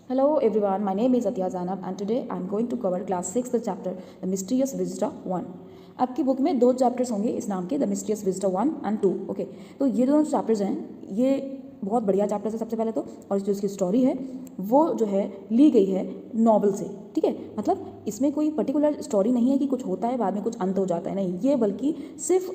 Hello everyone, my name is Atya Zanab and today I am going to cover class 6 the chapter The Mysterious Visitor 1. आपकी book में दो chapters होंगे इस नाम के the mysterious visitor 1 and 2. Okay, तो ये दोनों चैप्टर्स हैं, ये बहुत बढ़िया चैप्टर्स है सबसे पहले तो, और जो इसकी स्टोरी है वो जो है ली गई है नॉवल से. ठीक है, मतलब इसमें कोई पर्टिकुलर स्टोरी नहीं है कि कुछ होता है बाद में कुछ अंत हो जाता है, नहीं, ये बल्कि सिर्फ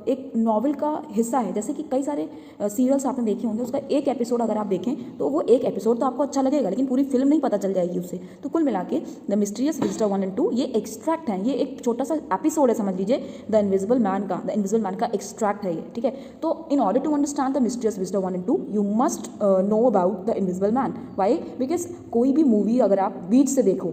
एक नॉवल का हिस्सा है. जैसे कि कई सारे सीरियल्स आपने देखे होंगे, उसका एक एपिसोड अगर आप देखें तो वो एक एपिसोड तो आपको अच्छा लगेगा लेकिन पूरी फिल्म नहीं पता चल जाएगी उससे. तो कुल मिला के द मिस्टीरियस विजिटर 1 and 2 ये एक्सट्रैक्ट है, ये एक छोटा सा एपिसोड है, समझ लीजिए द इनविजिबल मैन का एक्सट्रैक्ट है ये. ठीक है, तो in order to understand the mysterious visitor 1 and 2 you must know about the invisible man. Why? Because कोई भी मूवी अगर आप बीच से देखो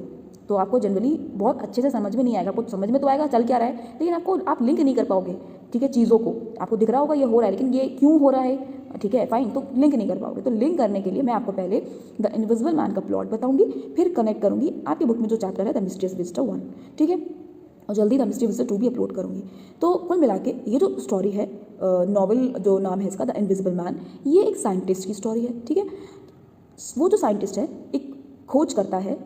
तो आपको जनरली बहुत अच्छे से समझ में नहीं आएगा. कुछ समझ में तो आएगा चल क्या रहा है, लेकिन आप लिंक नहीं कर पाओगे. ठीक है, चीज़ों को आपको दिख रहा होगा ये हो रहा है, लेकिन ये क्यों हो रहा है, ठीक है फाइन, तो लिंक नहीं कर पाओगे. तो लिंक करने के लिए मैं आपको पहले द इनविजिबल मैन का प्लॉट बताऊंगी, फिर कनेक्ट करूंगी आपकी बुक में जो चैप्टर है द मिस्टीरियस विजिटर 1. ठीक है, और जल्दी द मिस्टीरियस विजिटर 2 भी अपलोड करूंगी. तो कुल मिला के ये जो स्टोरी है, नॉवल जो नाम है इसका द इनविजिबल मैन, ये एक साइंटिस्ट की स्टोरी है. ठीक है, वो जो साइंटिस्ट है एक खोज करता है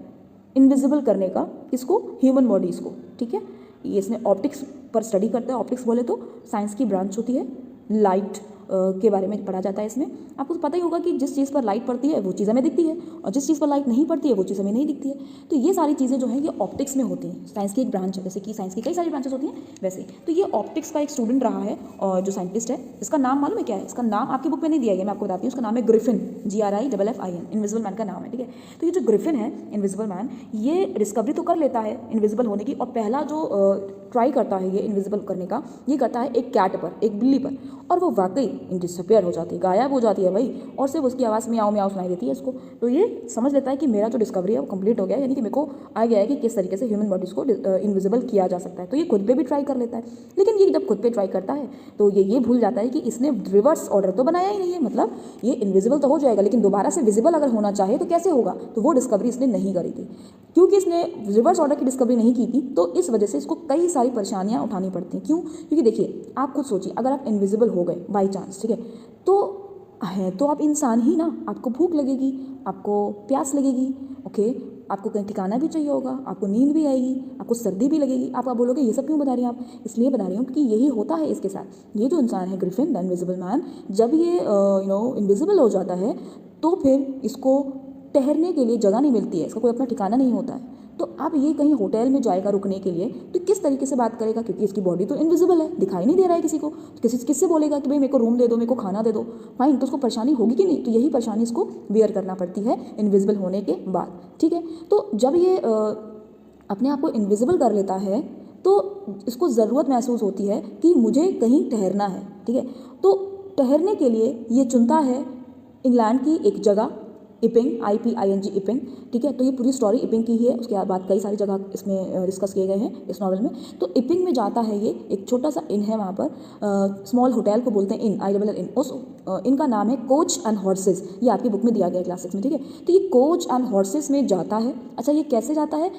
इनविजिबल करने का, इसको ह्यूमन बॉडीज़ को. ठीक है, ये इसमें ऑप्टिक्स पर स्टडी करता है. ऑप्टिक्स बोले तो साइंस की ब्रांच होती है, लाइट के बारे में पढ़ा जाता है इसमें. आपको पता ही होगा कि जिस चीज़ पर लाइट पड़ती है वो चीज़ हमें दिखती है, और जिस चीज़ पर लाइट नहीं पड़ती है वो चीज़ हमें नहीं दिखती है. तो ये सारी चीज़ें जो हैं ये ऑप्टिक्स में होती हैं. साइंस की एक ब्रांच है, जैसे कि साइंस की कई सारी ब्रांचेस होती हैं वैसे. तो ये ऑप्टिक्स का एक स्टूडेंट रहा है, और जो साइंटिस्ट है इसका नाम मालूम है क्या है? इसका नाम आपकी बुक में नहीं दिया गया, मैं आपको बताती हूँ. उसका नाम है ग्रिफिन, GRIFFIN, इनविजिबल मैन का नाम है. ठीक है, तो ये जो ग्रिफिन है इनविजिबल मैन, ये डिस्कवरी तो कर लेता है इनविजिबल होने की, और पहला जो ट्राई करता है ये इनविजिबल करने का, ये करता है एक कैट पर, एक बिल्ली पर, और वो वाकई डिसअपियर हो जाती है, गायब हो जाती है भाई, और सिर्फ उसकी आवाज़ म्याऊं म्याऊं सुनाई देती है इसको. तो ये समझ लेता है कि मेरा जो डिस्कवरी है वो कंप्लीट हो गया है, यानी कि मेरे को आ गया है कि किस तरीके से ह्यूमन बॉडीज़ को इनविजिबल किया जा सकता है. तो ये खुद पे भी ट्राई कर लेता है, लेकिन ये जब खुद पे ट्राई करता है तो ये भूल जाता है कि इसने रिवर्स ऑर्डर तो बनाया ही नहीं है. मतलब ये इनविजिबल तो हो जाएगा लेकिन दोबारा से विजिबल अगर होना चाहे तो कैसे होगा? तो वो डिस्कवरी इसने नहीं करी थी. क्योंकि इसने रिवर्स ऑर्डर की डिस्कवरी नहीं की थी तो इस वजह से इसको कई सारी परेशानियां उठानी पड़ती हैं. क्यों? क्योंकि देखिए, आप खुद सोचिए, अगर आप इनविजिबल हो गए बाई चांस, ठीक है, तो है तो आप इंसान ही ना. आपको भूख लगेगी, आपको प्यास लगेगी, ओके, आपको कहीं ठिकाना भी चाहिए होगा, आपको नींद भी आएगी, आपको सर्दी भी लगेगी. आप बोलोगे ये सब क्यों बता रही हैं आप? इसलिए बता रही हूँ क्योंकि यही होता है इसके साथ. ये जो इंसान है ग्रिफिन द इनविजिबल मैन, जब ये इनविजिबल हो जाता है तो फिर इसको ठहरने के लिए जगह नहीं मिलती है, इसका कोई अपना ठिकाना नहीं होता है. तो अब ये कहीं होटल में जाएगा रुकने के लिए तो किस तरीके से बात करेगा? क्योंकि इसकी बॉडी तो इनविजिबल है, दिखाई नहीं दे रहा है किसी को. तो किससे बोलेगा कि भाई मेरे को रूम दे दो, मेरे को खाना दे दो? फाइन, तो उसको परेशानी होगी कि नहीं? तो यही परेशानी इसको बेयर करना पड़ती है इनविजिबल होने के बाद. ठीक है, तो जब ये अपने आप को इनविजिबल कर लेता है तो इसको ज़रूरत महसूस होती है कि मुझे कहीं ठहरना है. ठीक है, तो ठहरने के लिए ये चुनता है इंग्लैंड की एक जगह, इपिंग, IPING, इपिंग. ठीक है, तो ये पूरी स्टोरी इपिंग की ही है. उसके बाद कई सारी जगह इसमें डिस्कस किए गए हैं इस नॉवल में. तो इपिंग में जाता है ये, एक छोटा सा इन है वहाँ पर, स्मॉल होटल को बोलते हैं इन, INN. उस इनका नाम है कोच एंड हॉर्सेस. ये आपकी बुक में दिया गया है क्लास 6 में. ठीक है, तो ये कोच एंड हॉर्सेस में जाता है. अच्छा, ये कैसे जाता है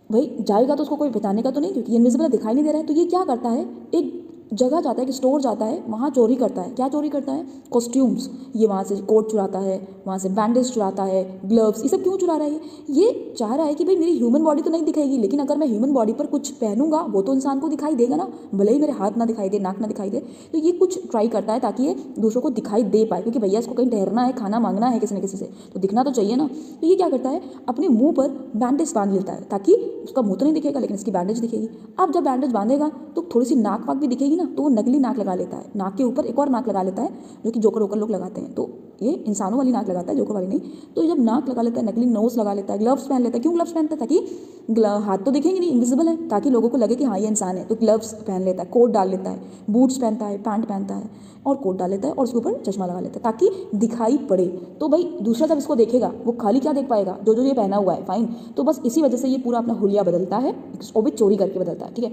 भाई? जाएगा तो उसको कोई बताने का तो नहीं, क्योंकि इनविजिबल दिखाई नहीं दे रहा है. तो ये क्या करता है, एक जगह जाता है, कि स्टोर जाता है, वहाँ चोरी करता है. क्या चोरी करता है? कॉस्ट्यूम्स. ये वहाँ से कोट चुराता है, वहाँ से बैंडेज चुराता है, ग्लव्स. ये सब क्यों चुरा रहा है? ये चाह रहा है कि भाई मेरी ह्यूमन बॉडी तो नहीं दिखाएगी, लेकिन अगर मैं ह्यूमन बॉडी पर कुछ पहनूंगा वो तो इंसान को दिखाई देगा ना, भले ही मेरे हाथ ना दिखाई दे, नाक ना दिखाई दे. तो ये कुछ ट्राई करता है ताकि ये दूसरों को दिखाई दे पाए, क्योंकि भैया इसको कहीं ठहरना है, खाना मांगना है किसी न किसी से, तो दिखना तो चाहिए ना. तो ये क्या करता है, अपने मुँह पर बैंडेज बांध लेता है, ताकि उसका मुँह तो नहीं दिखेगा लेकिन इसकी बैंडेज दिखेगी. अब जब बैंडेज बांधेगा तो थोड़ी सी नाक वाक भी दिखेगी ना, तो वो नकली नाक लगा लेता है. नाक के ऊपर एक और नाक लगा लेता है, जो कि जोकर वोकर लोग लगाते हैं. तो ये इंसानों वाली नाक लगाता है, जोकर वाली नहीं. तो जब नाक लगा लेता है, नकली नोज लगा लेता है, ग्लव्स पहन लेता है. क्यों ग्लव्स पहनता है? ताकि हाथ तो दिखेंगे नहीं, इनविजिबल है, ताकि लोगों को लगे कि हाँ ये इंसान है. तो ग्लव्स पहन लेता है, कोट डाल लेता है, बूट्स पहनता है, पैंट पहनता है और कोट डाल लेता है, और उसके ऊपर चश्मा लगा लेता है ताकि दिखाई पड़े. तो भाई दूसरा जब इसको देखेगा वो खाली क्या देख पाएगा? जो जो ये पहना हुआ है. फाइन, तो बस इसी वजह से ये पूरा अपना हुलिया बदलता है, वो भी चोरी करके बदलता है. ठीक है,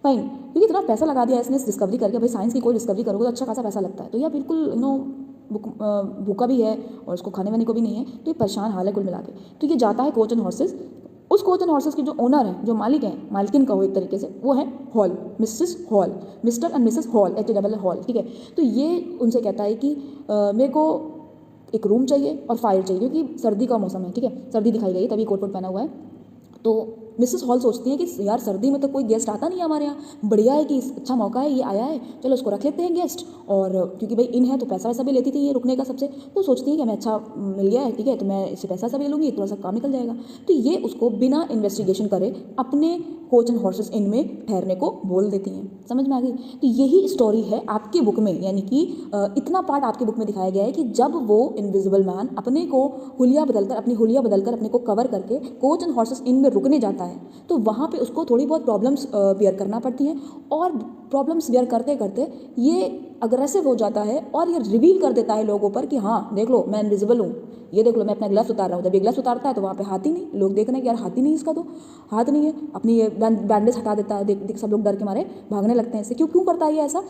फाइन, क्योंकि इतना पैसा लगा दिया इसने डिस्कवरी करके. भाई साइंस की कोई डिस्कवरी करोगे तो अच्छा खासा पैसा लगता है. तो यह बिल्कुल भूखा भी है और उसको खाने वाने को भी नहीं है, तो ये परेशान हाल है कुल मिला के. तो ये जाता है कोच एंड हॉर्सेस. उस कोच एंड हॉर्सेस के जो ओनर हैं, जो मालिक हैं, मालकिन कहो एक तरीके से, वो है hall, Mrs hall, mister and Mrs hall, HALL hall. ठीक है, तो ये उनसे कहता है कि मेरे को एक रूम चाहिए और फायर चाहिए क्योंकि सर्दी का मौसम है, ठीक है, सर्दी दिखाई गई तभी कोट वोट पहना हुआ है। तो मिसेस हॉल सोचती है कि यार सर्दी में तो कोई गेस्ट आता नहीं है हमारे यहाँ, बढ़िया है कि अच्छा मौका है, ये आया है, चलो उसको रख लेते हैं गेस्ट। और क्योंकि भाई इन है तो पैसा वैसा भी लेती थी ये रुकने का सबसे, तो सोचती है कि हमें अच्छा मिल गया है, ठीक है, तो मैं इससे पैसा सब ले लूँगी, थोड़ा सा काम निकल जाएगा। तो ये उसको बिना इन्वेस्टिगेशन करे अपने कोच एंड हॉर्सेस इन में ठहरने को बोल देती हैं। समझ में आ गई? तो यही स्टोरी है आपकी बुक में, यानी कि इतना पार्ट आपकी बुक में दिखाया गया है कि जब वो इनविजिबल मैन अपने को हुलिया बदलकर अपने को कवर करके कोच एंड हॉर्सेस इन में रुकने जाता है, तो वहाँ पे उसको थोड़ी बहुत प्रॉब्लम्स बियर करना पड़ती हैं, और प्रॉब्लम्स बियर करते करते ये अग्रेसिव हो जाता है और ये रिवील कर देता है लोगों पर कि हाँ देख लो मैं इनविजिबल हूँ, ये देख लो मैं अपना ग्लव्स उतार रहा हूँ। जब ये ग्लव्स उतारता है तो वहाँ पे हाथ ही नहीं, लोग देख रहे हैं कि यार हाथ ही नहीं, इसका तो हाथ नहीं है, अपनी ये बैंडेज हटा देता है, देख सब लोग डर के मारे भागने लगते हैं इससे। क्यों करता है ये ऐसा?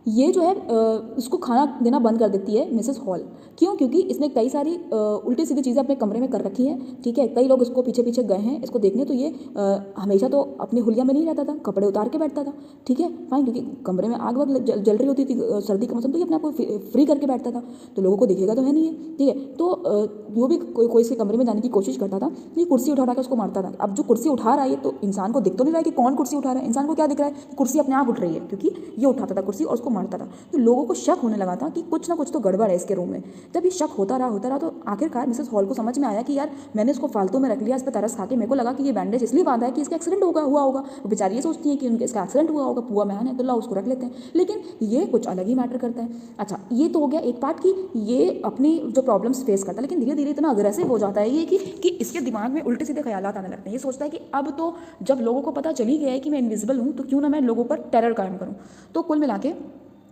ये जो है इसको खाना देना बंद कर देती है मिसेस हॉल। क्यों? क्योंकि इसने कई सारी उल्टी सीधी चीज़ें अपने कमरे में कर रखी हैं, ठीक है, कई लोग इसको पीछे पीछे गए हैं इसको देखने, तो ये हमेशा तो अपनी हुलिया में नहीं रहता था, कपड़े उतार के बैठता था, ठीक है, फाइन, क्योंकि कमरे में आग वाग जल रही होती थी, सर्दी का मौसम, तो ये अपने आप को फ्री करके बैठता था, तो लोगों को दिखेगा तो है नहीं है, ठीक है। तो जो भी कोई इसके कमरे में जाने की कोशिश करता था, ये कुर्सी उठा के उसको मारता था। अब जो कुर्सी उठा रहा है तो इंसान को दिख तो नहीं रहा है कि कौन कुर्सी उठा रहा है, इंसान को क्या दिख रहा है? कुर्सी अपने आप उठ रही है, क्योंकि ये उठाता था कुर्सी और उसको मारता था। तो लोगों को शक होने लगा था कि कुछ ना कुछ तो गड़बड़ है इसके रूम में। जब ये शक होता रहा तो आखिरकार मिसेस हॉल को समझ में आया कि यार मैंने इसको फालतू में रख लिया, इस पर तरस खा के मेरे को लगा कि ये बैंडेज इसलिए बांधा है कि इसका एक्सीडेंट हुआ होगा। वो बेचारी ये सोचती है कि इसका एक्सीडेंट हुआ होगा, पुआ मैन है तो ला उसको रख लेते हैं, लेकिन ये कुछ अलग ही मैटर करता है। अच्छा, ये तो हो गया एक पार्ट कि ये अपनी जो प्रॉब्लम्स फेस करता है, लेकिन धीरे धीरे इतना अग्रेसिव हो जाता है ये कि इसके दिमाग में उल्टे सीधे ख्यालात आने लगते हैं। ये सोचता है कि अब तो जब लोगों को पता चल ही गया है कि मैं इनविजिबल हूँ, तो क्यों ना मैं लोगों पर टेरर कायम करूँ। तो कुल मिला के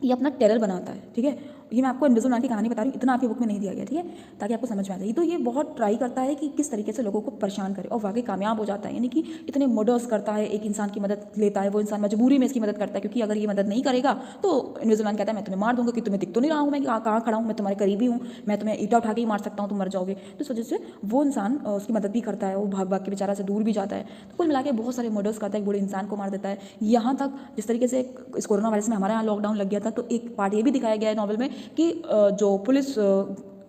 ये अपना टेरर बनाता है, ठीक है। ये मैं आपको इनविजिबल मैन की कहानी बता रही हूँ, इतना आपकी बुक में नहीं दिया गया, ठीक है, ताकि आपको समझ में आ जाए। तो ये बहुत ट्राई करता है कि किस तरीके से लोगों को परेशान करे, और वाकई कामयाब हो जाता है। यानी कि इतने मर्डर्स करता है, एक इंसान की मदद लेता है, वो इंसान मजबूरी में इसकी मदद करता है, क्योंकि अगर ये मदद नहीं करेगा तो इनविजिबल मैन कहता है मैं तुम्हें मार दूंगा, कि तुम्हें दिख तो नहीं रहा हूँ मैं कहाँ खड़ा हूँ, मैं तुम्हारे करीबी हूँ, मैं तुम्हें ईटा उठा के ही मार सकता हूँ, तुम मर जाओगे। तो इस वजह से वो इंसान उसकी मदद भी करता है, वो भाग के बेचारा से दूर भी जाता है। तो कुल मिला के बहुत सारे मर्डर्स करता है, एक बूढ़े इंसान को मार देता है। यहाँ तक जिस तरीके से इस कोरोना वायरस में हमारे यहाँ लॉकडाउन लग गया था, तो एक पार्ट ये भी दिखाया गया है नॉवल में कि जो पुलिस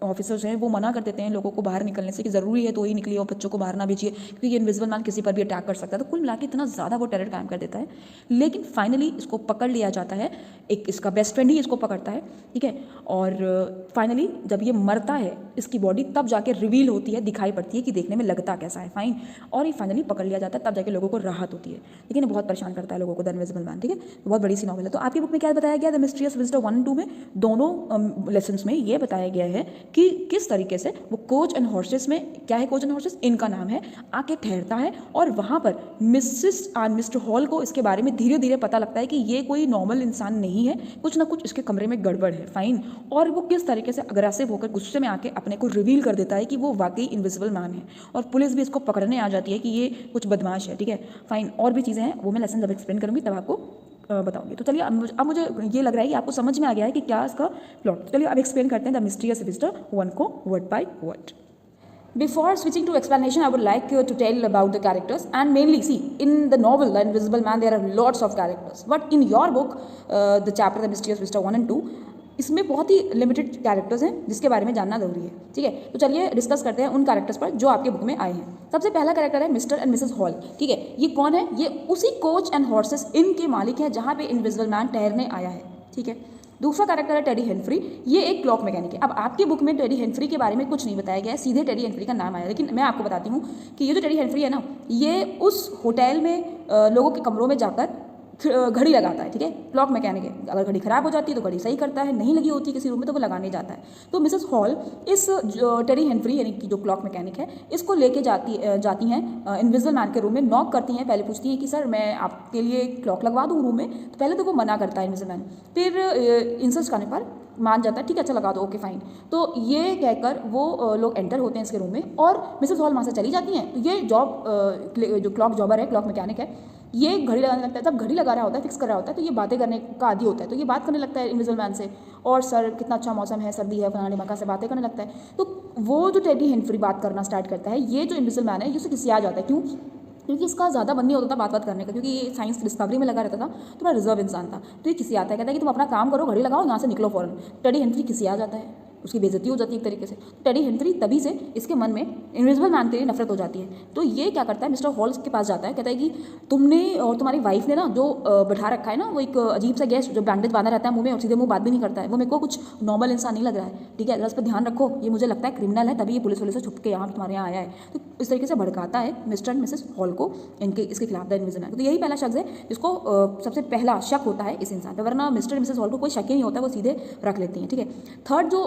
ऑफिसर्स हैं वो मना कर देते हैं लोगों को बाहर निकलने से, कि ज़रूरी है तो ही निकलिए और बच्चों को बाहर ना भेजिए, क्योंकि ये इनविजिबल मैन किसी पर भी अटैक कर सकता है। तो कुल मिला के इतना ज़्यादा वो टेरर कायम कर देता है, लेकिन फाइनली इसको पकड़ लिया जाता है। एक इसका बेस्ट फ्रेंड ही इसको पकड़ता है, ठीक है। और फाइनली जब ये मरता है, इसकी बॉडी तब जाके रिवील होती है, दिखाई पड़ती है कि देखने में लगता कैसा है, फाइन, और ये फाइनली पकड़ लिया जाता है, तब जाके लोगों को राहत होती है। लेकिन ये बहुत परेशान करता है लोगों को, द इनविजिबल मैन, ठीक है। बहुत बड़ी सी नॉवल है। तो आपकी बुक में क्या बताया गया, द मिस्ट्रियस विजिटर 1 और 2 में, दोनों लेसन्स में ये बताया गया है कि किस तरीके से वो कोच एंड हॉर्सेस में, क्या है कोच एंड हॉर्सेस, इनका नाम है, आके ठहरता है, और वहाँ पर मिसेस एंड मिस्टर हॉल को इसके बारे में धीरे धीरे पता लगता है कि ये कोई नॉर्मल इंसान नहीं है, कुछ ना कुछ इसके कमरे में गड़बड़ है, फाइन। और वो किस तरीके से अग्रेसिव होकर गुस्से में आके अपने को रिवील कर देता है कि वो वाकई इनविजिबल मैन है, और पुलिस भी इसको पकड़ने आ जाती है कि ये कुछ बदमाश है, ठीक है, फाइन। और भी चीज़ें हैं, वो मैं लेसन जब एक्सप्लेन करूँगी तब आपको बताऊंगी। तो चलिए अब मुझे ये लग रहा है कि आपको समझ में आ गया है कि क्या इसका प्लॉट। चलिए अब एक्सप्लेन करते हैं द मिस्ट्रियस विजिटर 1 को word by word. Before switching to explanation, I would like to tell about the characters, and mainly see in the novel The Invisible Man there are lots of characters, but in your book the chapter The Mysterious Visitor 1 and 2, इसमें बहुत ही limited characters हैं जिसके बारे में जानना जरूरी है, ठीक है। तो चलिए डिस्कस करते हैं उन कैरेक्टर्स पर जो आपके बुक में आए हैं। सबसे पहला कैरेक्टर है मिस्टर एंड मिसेस हॉल, ठीक है। ये कौन है? ये उसी कोच एंड हॉर्सेस इन के मालिक हैं जहाँ पे इनविजिबल मैन ठहरने आया है, ठीक है। दूसरा कैरेक्टर है टेडी हेनफ्री, ये एक क्लॉक मैकेनिक है। अब आपकी बुक में टेडी हेनफ्री के बारे में कुछ नहीं बताया गया है, सीधे टेडी हेनफ्री का नाम आया, लेकिन मैं आपको बताती हूँ कि ये जो टेडी हेनफ्री है ना, ये उस होटल में लोगों के कमरों में जाकर घड़ी लगाता है, ठीक है, क्लॉक मैकेनिक है। अगर घड़ी खराब हो जाती है तो घड़ी सही करता है, नहीं लगी होती किसी रूम में तो वो लगाने जाता है। तो मिसेस हॉल इस टेडी हेनफ्री यानी कि जो क्लॉक मैकेनिक है, इसको लेके जाती हैं इनविजिबल मैन के रूम में, नॉक करती हैं, पहले पूछती हैं कि सर मैं आपके लिए क्लॉक लगवा दूँ रूम में। तो पहले तो वो मना करता है इनविजिबल मैन, फिर इंसिस्ट करने पर मान जाता है, ठीक है अच्छा लगा दो, ओके फाइन। तो ये कहकर वो लोग एंटर होते हैं इसके रूम में, और मिसेस हॉल वहाँ से चली जाती हैं। तो ये जो क्लॉक जॉबर है, क्लॉक मैकेनिक है, ये घड़ी लगाने लगता है। जब घड़ी लगा रहा होता है, फिक्स कर रहा होता है, तो ये बातें करने का आदी होता है। तो ये बात करने लगता है इनविजिबल मैन से, और सर कितना अच्छा मौसम है, सर्दी है, फलाने ढिमाका से बातें करने लगता है। तो वो जो टेडी हेनफ्री बात करना स्टार्ट करता है, ये जो इनविजिबल मैन है ये उसे खिसिया जाता है। क्यों? क्योंकि इसका ज़्यादा मन नहीं होता था बात करने का, क्योंकि ये साइंस डिस्कवरी में लगा रहता था, थोड़ा रिजर्व इंसान था। तो ये खिसियाता है, कहता है कि तुम अपना काम करो, घड़ी लगाओ, यहाँ से निकलो फ़ौरन। टेडी हेनफ्री खिसिया जाता है, उसकी बेइज्जती हो जाती है एक तरीके से। टेडी हेनरी तभी से इसके मन में इनविजिबल मैन के लिए नफरत हो जाती है। तो ये क्या करता है, मिस्टर हॉल के पास जाता है, कहता है कि तुमने और तुम्हारी वाइफ ने ना जो बैठा रखा है ना, वो एक अजीब सा गेस्ट जो बैंडेज बांधा रहता है मुंह में और सीधे मुंह बात भी नहीं करता है, वो मेरे को कुछ नॉर्मल इंसान नहीं लग रहा है, ठीक है, जरा इस पर ध्यान रखो, ये मुझे लगता है क्रिमिनल है, तभी ये पुलिस से छुप के यहाँ तुम्हारे यहाँ आया है। तो इस तरीके से भड़काता है मिस्टर एंड मिसेस हॉल को इसके खिलाफ द इनविजिबल मैन। तो यही पहला शख्स है जिसको सबसे पहला शक होता है इस इंसान पर, वरना मिस्टर एंड मिसेस हॉल को कोई शक ही नहीं होता, वो सीधे रख लेती हैं, ठीक है। थर्ड जो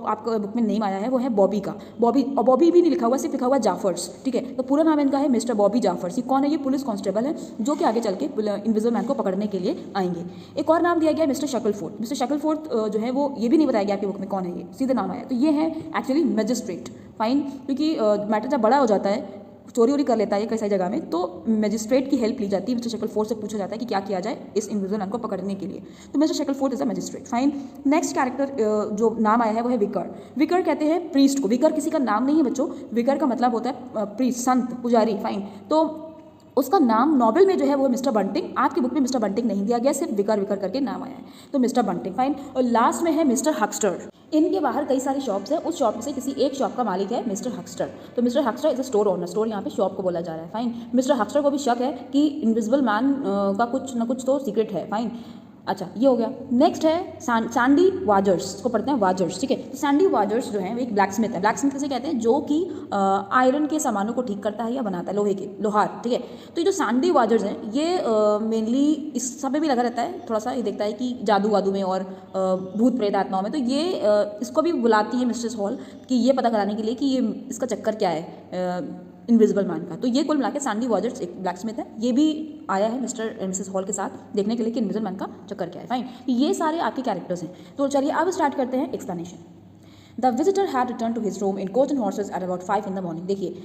आपका बुक में नेम आया है वो है बॉबी का। बॉबी भी नहीं लिखा हुआ, सिर्फ लिखा हुआ जाफर्स, ठीक है। तो पूरा नाम इनका है मिस्टर बॉबी जाफर्स। ये कौन है? ये पुलिस कांस्टेबल है जो कि आगे चल के इनविजिबल मैन को पकड़ने के लिए आएंगे। एक और नाम दिया गया है मिस्टर शकलफोर्ड। मिस्टर शकलफोर्ड जो है वो ये भी नहीं बताया गया आपकी बुक में कौन है, ये सीधे नाम आया। तो ये है एक्चुअली मजिस्ट्रेट, फाइन, क्योंकि मैटर जब बड़ा हो जाता है, चोरी वोरी कर लेता है कई सारी जगह में, तो मजिस्ट्रेट की हेल्प ली जाती है। मिस्टर शकलफोर्ड से पूछा जाता है कि क्या किया जाए इस इनविजिबल मैन को पकड़ने के लिए। तो mister Shuckleford is a magistrate, fine. Next character जो नाम आया है वो है विकर। विकर कहते हैं प्रीस्ट को। विकर किसी का नाम नहीं है बच्चों, विकर का मतलब होता है प्रीस्ट, संत, पुजारी, फाइन। तो उसका नाम नॉवेल में जो है वो मिस्टर बंटिंग, आपकी बुक में मिस्टर बंटिंग नहीं दिया गया, सिर्फ विकर विकर करके नाम आया है, तो मिस्टर बंटिंग, फाइन। और लास्ट में है मिस्टर हक्स्टर। इनके बाहर कई सारी शॉप्स हैं, उस शॉप में से किसी एक शॉप का मालिक है मिस्टर हक्स्टर। तो mister Huxter is a store owner, store यहाँ पे शॉप को बोला जा रहा है, फाइन। मिस्टर हक्स्टर को भी शक है कि इनविजिबल मैन का कुछ ना कुछ तो सीक्रेट है, फाइन। अच्छा, ये हो गया। नेक्स्ट है सैंडी वाजर्स, इसको पढ़ते हैं वाजर्स, ठीक है। तो सैंडी वाजर्स जो है वो एक ब्लैक स्मिथ है। ब्लैक स्मिथ किसे कहते हैं? जो कि आयरन के सामानों को ठीक करता है या बनाता है, लोहे के, लोहार, ठीक है। तो ये जो सैंडी वाजर्स हैं ये मेनली इस सब में भी लगा रहता है, थोड़ा सा ये देखता है कि जादू वादू में और भूत प्रेत आत्माओं में। तो ये इसको भी बुलाती है मिस्ट्रेस हॉल कि ये पता कराने के लिए कि ये इसका चक्कर क्या है इनविजिबल मैन का। तो ये कुल मिला के सैंडी वाजर्स एक ब्लैक स्मिथ है, ये भी आया है मिस्टर एंड मिसेस हॉल के साथ देखने के लिए कि इनविजिबल मैन का चक्कर क्या है, फाइन। ये सारे आपके कैरेक्टर्स हैं। तो चलिए अब स्टार्ट करते हैं explanation. The visitor had return to his room in coach and horses at about 5 in the morning। देखिए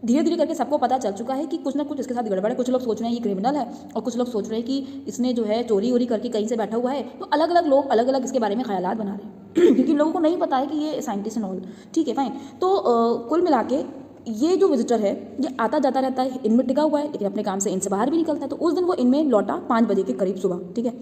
धीरे धीरे करके सबको पता चल चुका है कि कुछ ना कुछ इसके साथ गड़बड़ है। कुछ लोग सोच रहे हैं ये क्रिमिनल है और कुछ लोग सोच रहे हैं कि इसने जो है चोरी वोरी करके कहीं से बैठा हुआ है। तो अलग अलग लोग अलग अलग इसके बारे में ख्यालात बना रहे हैं क्योंकि लोगों को नहीं पता है कि ये साइंटिस्ट एंड ऑल, ठीक है, फाइन। तो कुल मिला के ये जो विजिटर है ये आता जाता रहता है, इनमें टिका हुआ है, लेकिन अपने काम से इनसे बाहर भी निकलता है। तो उस दिन वो इनमें लौटा 5 बजे के करीब सुबह, ठीक है,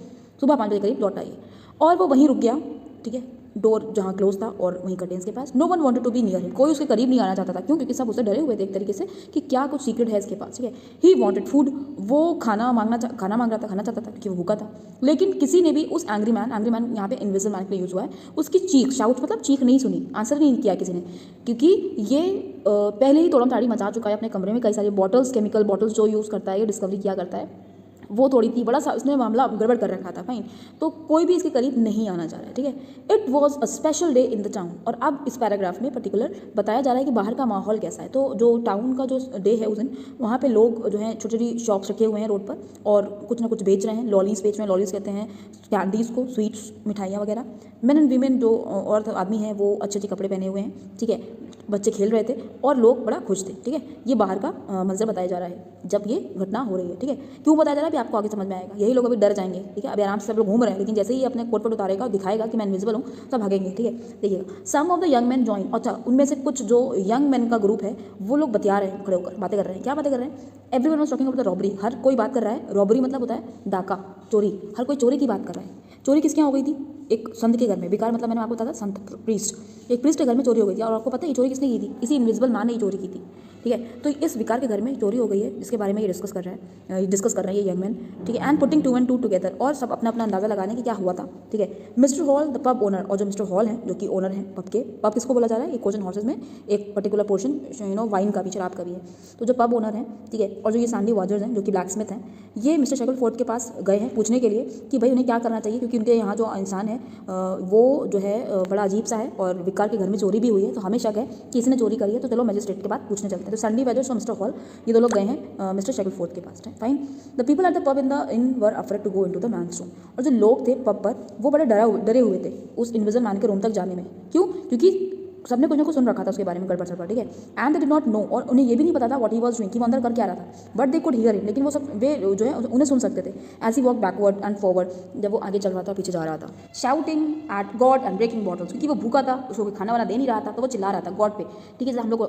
सुबह 5 बजे करीब लौटा ये, और वो वहीं रुक गया, ठीक है, डोर जहाँ क्लोज था और वहीं कर्टेन्स के पास। No one wanted to be near him, कोई उसके करीब नहीं आना चाहता था। क्यों? क्योंकि सब उससे डरे हुए थे एक तरीके से कि क्या कुछ सीक्रेट है इसके पास, ठीक है। ही वांटेड फूड, वो खाना मांग रहा था, खाना चाहता था क्योंकि वो भूखा था। लेकिन किसी ने भी उस एंग्री मैन यहाँ पे इनविजिबल मैन के लिए यूज हुआ है, उसकी चीख, शाउट मतलब चीख नहीं सुनी, आंसर नहीं किया किसी ने, क्योंकि ये पहले ही तोड़म ताड़ी मचा चुका है अपने कमरे में। कई सारी बॉटल्स, केमिकल बॉटल्स जो यूज़ करता है, ये डिस्कवरी किया करता है, वो थोड़ी थी, बड़ा सा उसने मामला गड़बड़ कर रखा था, फाइन। तो कोई भी इसके करीब नहीं आना चाह रहा है, ठीक है। It was a special day in the town. और अब इस पैराग्राफ में पर्टिकुलर बताया जा रहा है कि बाहर का माहौल कैसा है। तो जो टाउन का जो डे है उस दिन, वहाँ पे लोग जो हैं छोटी छोटी शॉप्स रखे हुए हैं रोड पर और कुछ ना कुछ बेच रहे हैं, लॉलीज बेच रहे हैं। लॉलीज कहते हैं कैंडीज़ को, स्वीट्स, मिठाइयाँ वगैरह। मेन एंड वीमेन जो औरत आदमी हैं वो अच्छे अच्छे कपड़े पहने हुए हैं, ठीक है, बच्चे खेल रहे थे और लोग बड़ा खुश थे, ठीक है। ये बाहर का मंजर बताया जा रहा है जब ये घटना हो रही है, ठीक है। क्यों बताया जा रहा है अभी आपको आगे समझ में आएगा। यही लोग अभी डर जाएंगे, ठीक है, अभी आराम से सब लोग घूम रहे हैं, लेकिन जैसे ही अपने कोट पर उतारेगा और दिखाएगा कि मैं इनविजिबल हूँ, सब भागेंगे, ठीक है। देखिएगा, some of the young man join. अच्छा, उनमें से कुछ जो यंग मैन का ग्रुप है वो लोग बतिया रहे हैं, खड़े होकर बातें कर रहे हैं। क्या बातें कर रहे हैं? Everyone was talking about the robbery. हर कोई बात कर रहा है। रॉबरी मतलब होता है डाका, चोरी। हर कोई चोरी की बात कर रहा है। चोरी किसके यहाँ हो गई थी? एक संत के घर में। विकार मतलब मैंने आपको बताया था संत, प्रीस्ट। एक प्रीस्ट के घर में चोरी हो गई थी और आपको पता है ये चोरी किसने की थी? इसी इनविजिबल मैन ने ही चोरी की थी, ठीक है। तो इस विकार के घर में चोरी हो गई है, जिसके बारे में ये डिस्कस कर रहे हैं ये यंग मैन, ठीक है। एंड पुटिंग 2 and 2 टुगेदर, और सब अपना अपना अंदाजा लगाने की क्या हुआ था, ठीक है। Mister hall the pub owner, और जो मिस्टर हॉल हैं जो कि ओनर हैं पब के, पब किसको बोला जा रहा है? ये कोच एंड हॉर्सेस में एक पर्टिकुलर पोर्शन वाइन का भी, शराब का भी है। तो जो पब ओनर हैं, ठीक है, और जो ये सैंडी वाजर्स हैं जो कि ब्लैक स्मिथ हैं, ये मिस्टर शकलफोर्ड के पास गए हैं पूछने के लिए कि भाई उन्हें क्या करना चाहिए, क्योंकि उनके यहाँ जो इंसान है वो जो है बड़ा अजीब सा है और विकार के घर में चोरी भी हुई है। तो हमें शक है कि इसने चोरी करी है, तो चलो मजिस्ट्रेट के पास पूछने चलते हैं। तो सैंडी वाजर्स और मिस्टर हॉल ये दो लोग गए हैं मिस्टर शकलफोर्ड के पास, fine. The people at the pub inn were afraid to go into the man's room. और जो लोग थे पब पर वो बड़े डरे हुए थे उस इनविजिबल मैन के रूम तक जाने में। क्यों? क्योंकि सबने कुछ ना कुछ सुन रखा था उसके बारे में, गड़बड़ सड़बड़, ठीक है। And they did not know, और उन्हें ये भी नहीं पता था व्हाट ही वाज डूइंग, कि वो अंदर कर क्या रहा था। But they could hear him, लेकिन वो सब वे जो है उन्हें सुन सकते थे। As he walk backward and forward, जब वो आगे चल रहा था पीछे जा रहा था। Shouting at God and breaking bottles, क्योंकि वो भूखा था, उसको कोई खाना वाना दे नहीं रहा था, तो वो चिल्ला रहा था गॉड पे, ठीक है। जैसे हम लोग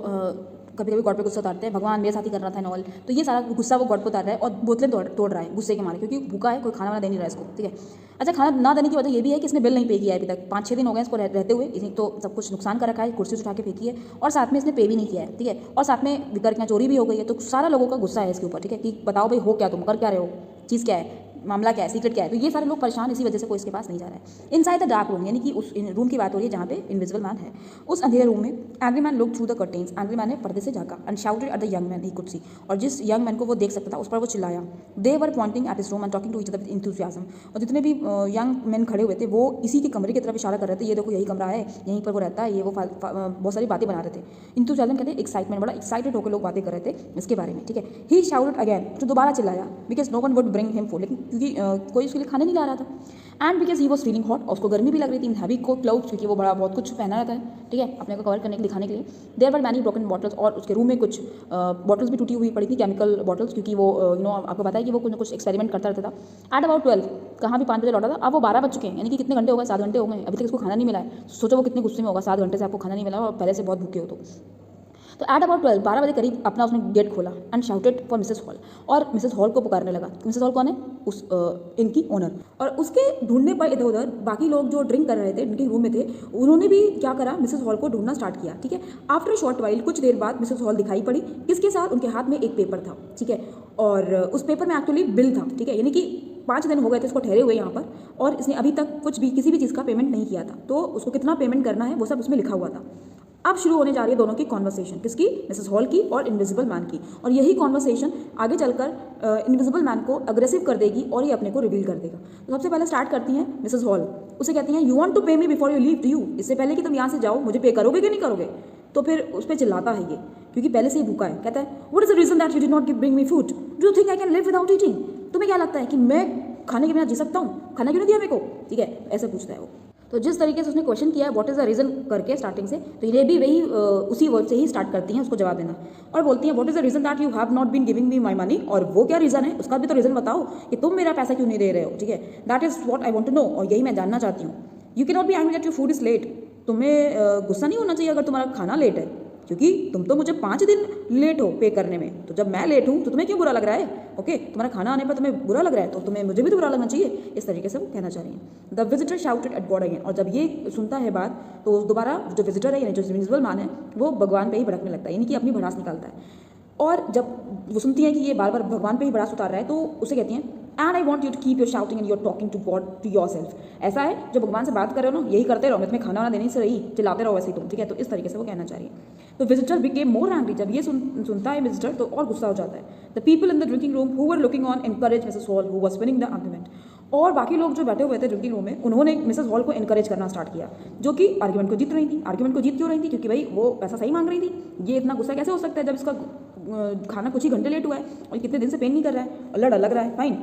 कभी कभी गॉड पे गुस्सा उतारते हैं, भगवान मेरे साथ ही कर रहा था नॉल, तो ये सारा गुस्सा वो गॉड पे उतार रहा है और बोतलें तोड़ रहा है गुस्से के मारे, क्योंकि भूखा है, कोई खाना वाना दे नहीं रहा है इसको, ठीक है। अच्छा, खाना ना देने की वजह ये भी है कि इसने बिल नहीं पे किया है अभी तक, 5-6 दिन हो गए इसको रहते हुए, इसने तो सब कुछ नुकसान कर रखा है, कुर्सी उठा के फेंकी है और साथ में इसने पे भी नहीं किया है, ठीक है। और साथ में विकर की चोरी भी हो गई है, तो सारा लोगों का गुस्सा है इसके ऊपर, ठीक है, कि बताओ भाई हो क्या, तुम कर क्या रहे हो, चीज़ क्या है, मामला क्या है, सीक्रेट क्या है। तो ये सारे लोग परेशान इसी वजह से कोई इसके पास नहीं जा रहा है। इनसाइड द डार्क रूम, यानी कि उस रूम की बात हो रही है जहाँ पे इनविजिबल मैन है। उस अंधेरे रूम में angry man looked through the curtains, angry man ने पर्दे से झाँका and shouted at the young man he could see, और जिस यंग मैन को वो देख सकता था उस पर वो चिल्लाया। They were pointing at his room and talking to each other with enthusiasm, और जितने भी यंग मैन खड़े हुए थे वो इसी के कमरे की तरफ इशारा कर रहे थे, ये देखो यही कमरा है, यहीं पर वो रहता है, ये वो बहुत सारी बातें बना रहे थे। एंथुसियाज्म कहते हैं एक्साइटमेंट, बड़ा एक्साइटेड होकर लोग बातें कर रहे थे इसके बारे में, ठीक है। ही शाउटेड अगेन, तो दोबारा चिल्लाया, because no one would bring him food, लेकिन क्योंकि कोई उसके लिए खाने नहीं ला रहा था। And because he was feeling hot, और उसको गर्मी भी लग रही थी, हैवी कोट क्लाउड्स, क्योंकि वो बड़ा बहुत कुछ पहना रहता है, ठीक है, अपने को कवर करने के दिखाने के लिए। There were many broken bottles, और उसके रूम में कुछ बॉटल्स भी टूटी हुई पड़ी थी, केमिकल बॉटल्स, क्योंकि वो आपको पता है कि वो कुछ ना कुछ एक्सपेरिमेंट करता रहता था। एट अबाउट 12, कहाँ भी 5 बजे लौटा था, अब वो 12 बज चुके हैं, यानी कि कितने घंटे हो गए, 7 घंटे हो गए, अभी तक इसको खाना नहीं मिला है। सोचो वो कितने गुस्से में होगा, 7 घंटे से आपको खाना नहीं मिला और पहले से बहुत भूखे हो। तो एट अबाउट 12 बजे करीब अपना उसने गेट खोला and shouted for Mrs hall, और मिसेस हॉल को पुकारने लगा। मिसेस हॉल कौन है? उस इनकी ओनर। और उसके ढूंढने पर इधर उधर बाकी लोग जो ड्रिंक कर रहे थे, इनके रूम में थे, उन्होंने भी क्या करा, मिसेस हॉल को ढूंढना स्टार्ट किया, ठीक है। आफ्टर शॉर्ट वाइल, कुछ देर बाद मिसेस हॉल दिखाई पड़ी, किसके साथ? उनके हाथ में एक पेपर था, ठीक है, और उस पेपर में एक्चुअली बिल था, ठीक है, यानी कि 5 दिन हो गए थे इसको ठहरे हुए यहाँ पर, और इसने अभी तक किसी भी चीज़ का पेमेंट नहीं किया था, तो उसको कितना पेमेंट करना है वो सब उसमें लिखा हुआ था। अब शुरू होने जा रही है दोनों की कॉन्वर्सेशन, किसकी? मिसेस हॉल की और इनविजिबल मैन की, और यही कॉन्वर्सेशन आगे चलकर इनविजिबल मैन को अग्रेसिव कर देगी और ये अपने को रिवील कर देगा। तो सबसे पहले स्टार्ट करती हैं मिसेस हॉल, उसे कहती हैं, यू वांट टू पे मी before you leave, do you? इससे पहले कि तुम यहाँ से जाओ मुझे पे करोगे कि नहीं करोगे? तो फिर उस पर चिल्लाता है ये, क्योंकि पहले से ही भूखा है। कहता है, what is the reason that you did not bring me food, do you think I can live without eating? तुम्हें क्या लगता है कि मैं खाने के बिना जी सकता हूँ? खाना क्यों नहीं दिया मेरे को? ठीक है, ऐसे पूछता है वो। तो जिस तरीके से उसने क्वेश्चन किया है व्हाट इज़ द रीज़न करके स्टार्टिंग से, तो ये भी वही उसी वर्ड से ही स्टार्ट करती हैं उसको जवाब देना, और बोलती हैं what is the reason that you have not been giving me my money, और वो क्या रीज़न है उसका भी तो रीज़न बताओ कि तुम मेरा पैसा क्यों नहीं दे रहे हो, ठीक है। That is what I want to know, और यही मैं जानना चाहती हूँ। You can not be angry that your food is late, तुम्हें गुस्सा नहीं होना चाहिए अगर तुम्हारा खाना लेट है, क्योंकि तुम तो मुझे 5 दिन लेट हो पे करने में, तो जब मैं लेट हूँ तो तुम्हें क्यों बुरा लग रहा है? ओके, तुम्हारा खाना आने पर तुम्हें बुरा लग रहा है तो तुम्हें मुझे भी तो बुरा लगना चाहिए। इस तरीके से वो कहना चाह रही हैं। The visitor shouted at God again, और जब ये सुनता है बात तो दोबारा जो विजिटर है यानी जो इनविजिबल मैन है वो भगवान पे ही भड़कने लगता है, यानी कि अपनी भड़ास निकालता है। और जब वो सुनती है कि ये बार बार भगवान पे ही भड़ास उतार रहा है, तो उसे कहती हैं, and I want you to keep your shouting and your talking to God to your self. ऐसा है, जो भगवान से बात कर रहे हो ना, यही करते रहो, मैं तुम्हें खाना वाना देने से रही, चिल्लाते रहो वैसे ही तुम, ठीक है। तो इस तरीके से वो कहना चाह रही है। तो विजिटर बिकेम मोर एंग्री, जब ये सुनता है विजिटर तो और गुस्सा हो जाता है। The people in the drinking room who were looking on encourage Mrs hall who was winning the argument, और बाकी लोग जो बैठे हुए थे ड्रिंकिंग रूम में उन्होंने मिसेस हॉल को एनकरेज करना स्टार्ट किया, जो कि आर्गुमेंट को जीत रही थी। आर्गुमेंट को जीत क्यों रही थी? क्योंकि भाई वो पैसा सही मांग रही थी, ये इतना गुस्सा कैसे हो सकता है जब इसका खाना कुछ ही घंटे लेट हुआ है और कितने दिन से पेन नहीं कर रहा है और लग रहा है, फाइन।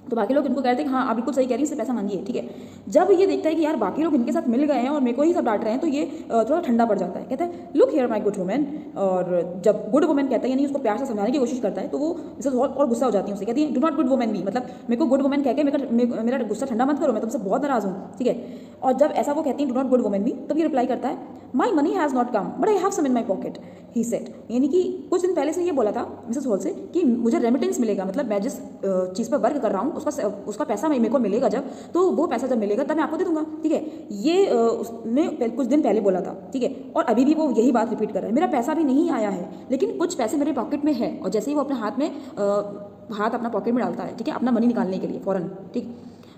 तो बाकी लोग इनको कहते हैं कि हाँ आप बिल्कुल सही कह रही हैं, इससे पैसा मांगिए, ठीक है। जब ये देखता है कि यार बाकी लोग इनके साथ मिल गए हैं और मेरे को ही सब डांट रहे हैं, तो ये थोड़ा ठंडा पड़ जाता है। कहता है, look here my good woman, और जब गुड वुमन कहता है यानी उसको प्यार से समझाने की कोशिश करता है, तो वो मिसेस हॉल और गुस्सा हो जाती है, उसे कहती है, do not good woman be, मतलब मेरे को गुड वुमन कह के मेरा गुस्सा ठंडा मत करो, मैं तुमसे बहुत नाराज हूँ, ठीक है। और जब ऐसा वो कहती है do not good woman be, तब ये रिप्लाई करता है, my money has not come but I have some in my pocket, he said, यानी कि कुछ दिन पहले से ये बोला था मिसेस हॉल से कि मुझे रेमिटेंस मिलेगा, मतलब मैं जिस चीज़ पर वर्क कर रहा हूँ उसका पैसा मेरे को मिलेगा जब, तो वो पैसा जब मिलेगा तब मैं आपको दे दूंगा, ठीक है। ये उसने कुछ दिन पहले बोला था, ठीक है, और अभी भी वो यही बात रिपीट कर रहा है, मेरा पैसा भी नहीं आया है लेकिन कुछ पैसे मेरे पॉकेट में है, और जैसे ही वो अपने हाथ अपना पॉकेट में डालता है, ठीक है, अपना मनी निकालने के लिए फौरन, ठीक।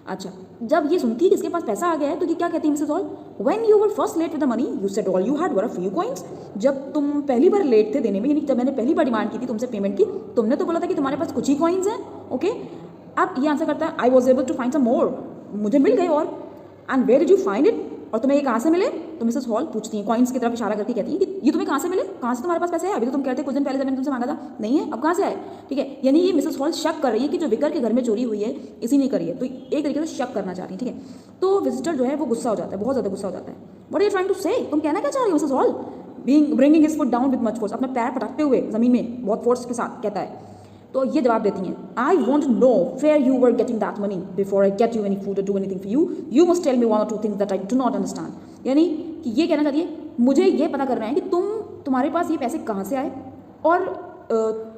अच्छा, जब ये सुनती है कि इसके पास पैसा आ गया है, तो ये क्या कहती है Mrs hall, when you were first let with the money you said all you had were a few coins, जब तुम पहली बार लेट थे देने में, यानी जब मैंने पहली बार डिमांड की थी तुमसे पेमेंट की, तुमने तो बोला था कि तुम्हारे पास कुछ ही कॉइन्स हैं, ओके। अब ये आंसर करता है, I was able to find some more, मुझे मिल गए और, and where did you find it, और तुम्हें ये कहाँ से मिले? तो मिसेस हॉल पूछती हैं, कॉइन्स की तरफ इशारा करके कहती है कि ये तुम्हें कहाँ से मिले, कहाँ से तुम्हारे पास पैसे है, अभी तो तुम कहते कुछ दिन पहले जब मैंने तुमसे मांगा था नहीं है, अब कहाँ से आए, ठीक है। यानी ये मिसेस हॉल शक कर रही है कि जो विकर के घर में चोरी हुई है इसी ने करी है, तो एक तरीके से शक करना चाह रही है, ठीक है। तो विजिटर जो है वो गुस्सा हो जाता है, बहुत ज़्यादा गुस्सा हो जाता है। What are you trying to say, तुम कहना क्या चाह रही हो Mrs Hall? Bringing his foot down with much force, अपने पैर पटकते हुए जमीन में बहुत फोर्स के साथ कहता है। तो ये जवाब देती हैं, I want to know where you were getting that money before I get you any food और do anything for you, you must tell me one और two things that I do not understand. यानी कि ये कहना चाहती है, मुझे ये पता करना है कि तुम्हारे पास ये पैसे कहाँ से आए और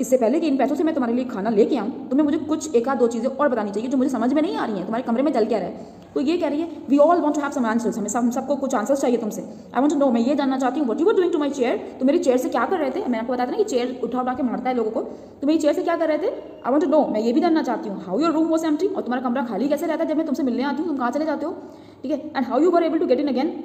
इससे पहले कि इन पैसों से मैं तुम्हारे लिए खाना लेके आऊँ, तुम्हें मुझे कुछ एक आध दो चीज़ें और बतानी चाहिए जो मुझे समझ में नहीं आ रही हैं, तुम्हारे कमरे में चल क्या रहा है। तो ये कह रही है we all want to have some answers, हम सबको कुछ आंसर्स चाहिए तुमसे। आई वांट टू नो, मैं ये जानना चाहती हूँ what you were doing to my chair, तो मेरी चेयर से क्या कर रहे थे। मैंने आपको बताया था ना कि चेयर उठा के मारता है लोगों को, तो मेरी चेयर से क्या कर रहे थे। आई वांट टू नो, मैं ये भी जानना चाहती हूँ how your room was empty, और तुम्हारा कमरा खाली कैसे रहता है जब मैं तुमसे मिलने आती हूँ, तुम कहाँ चले जाते हो, ठीक है। And how you were able to get in again,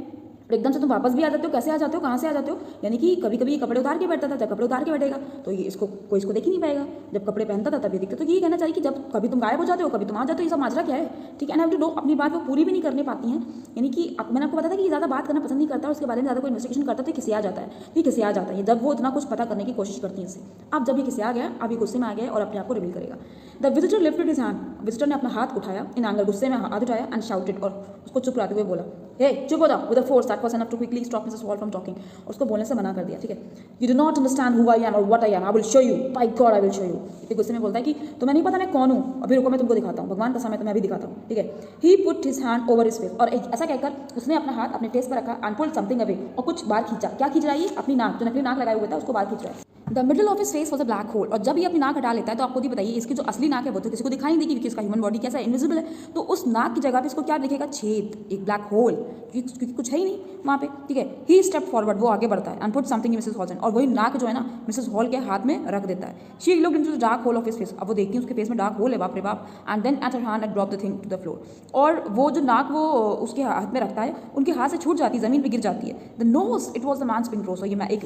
एकदम से तुम वापस भी आ जाते हो, कैसे आ जाते हो, कहाँ से आ जाते हो। यानी कि कभी कभी कपड़े उतार के बैठता था, जब कपड़े उतार के बैठेगा तो ये इसको कोई इसको देख ही नहीं पाएगा, जब कपड़े पहनता था तभी दिखता। तो ये कहना चाहिए कि जब कभी तुम गायब हो जाते हो, कभी तुम आ जाते हो, ये सब माजरा क्या है, ठीक है। एंड हैव टू नो, अपनी बात वो पूरी भी नहीं करने पाती हैं। यानी कि मैंने आपको बताया था कि ज़्यादा बात करना पसंद नहीं करता, और उसके बारे में ज़्यादा कोई इन्वेस्टिगेशन करता तो किसी आ जाता है, ये किसी आ जाता है जब वो इतना कुछ पता करने की कोशिश करती है इससे। अब जब ये किसी आ गया, अब ये गुस्से में आ गया और अपने आप को रिवील करेगा। The visitor lifted his hand, visitor ने अपना हाथ उठाया इन एंगर, गुस्से में हाथ उठाया, एंड शाउटेड, और उसको चुप कराते हुए बोला, हे चुप हो जाओ, with a force that was enough to quickly stop Mrs Hall from talking, और उसको बोलने से मना कर दिया, ठीक है। You do not understand who I am और what I am, I will show you, by God I will show you. इतने गुस्से में बोलता है कि तुम्हें नहीं पता मैं कौन हूँ, अभी रुको मैं तुमको दिखाता हूँ, भगवान का समय तो मैं अभी दिखाता हूँ, ठीक है। He put his hand over his face, और ऐसा कहकर उसने अपना हाथ अपने फेस पर रखा, एंड पुल्ड समथिंग अवे, और कुछ बाहर खींचा। क्या खींच रहा है ये, अपनी नाक, जो नकली नाक लगाए हुए था उसको बाहर खींच रहा है। The middle of his face was a black hole, और जब ये अपनी नाक हटा लेता है तो आपको भी बताइए इसकी जो असली नाक है वो तो किसी को दिखाई नहीं देगी, क्योंकि इसका ह्यूमन बॉडी कैसा है, इनविजिबल है। तो उस नाक की जगह पे इसको क्या दिखेगा, छेद, एक ब्लैक होल, क्योंकि कुछ है ही नहीं वहाँ पे, ठीक है। ही स्टेप फॉरवर्ड, वो आगे बढ़ता है, and put something in Mrs hall, और वही नाक जो है ना मिसेस हॉल के हाथ में रख देता है। She looked into the dark hole of his face, अब वो देखती है उसके फेस में डार्क होल है, बाप रे बाप। And then at her hand and drop the thing to the floor, और वो जो नाक वो उसके हाथ में रखता है उनके हाथ से छूट जाती है, जमीन पर गिर जाती है। The nose, it was the man's pink nose, ये एक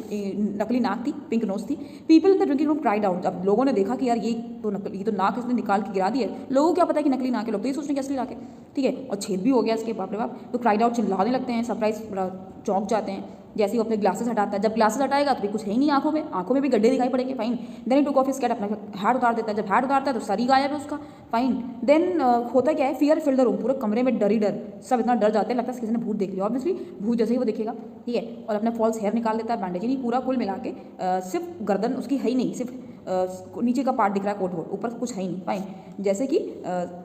नकली नाक थी, पिंक नोज थी। People in the drinking room cried out, अब लोगों ने देखा कि यार ये तो नाक इसने निकाल के गिरा दी है, लोगों को क्या पता है कि नकली नाक है, लोग तो ये सोचने की असली नाक है, ठीक है। और छेद भी हो गया इसके, बाप रे बाप। तो क्राइड आउट, चिल्लाने लगते हैं, सरप्राइज, बड़ा चौंक जाते हैं। जैसे ही वो अपने ग्लासेस हटाता है, जब ग्लासेस हटाएगा तो भी कुछ है ही नहीं आंखों में भी गड्ढे दिखाई पड़ेंगे, fine. Then he took off his cap, अपना हैट उतार देता है, जब हैट उतारता है तो सर ही गायब है उसका, फाइन। देन होता क्या है, फियर फिल द रूम, पूरे कमरे में डर ही डर, सब इतना डर जाते हैं, लगता है किसी ने भूत देख लिया, ऑब्वियसली भूत जैसे ही वो देखेगा, ठीक है। और अपना फॉल्स हेयर निकाल देता है, बैंडेज ही नहीं, पूरा कुल मिला के सिर्फ गर्दन उसकी है ही नहीं, सिर्फ नीचे का पार्ट दिख रहा है, कोट वोट, ऊपर कुछ है ही नहीं, फाइन। जैसे कि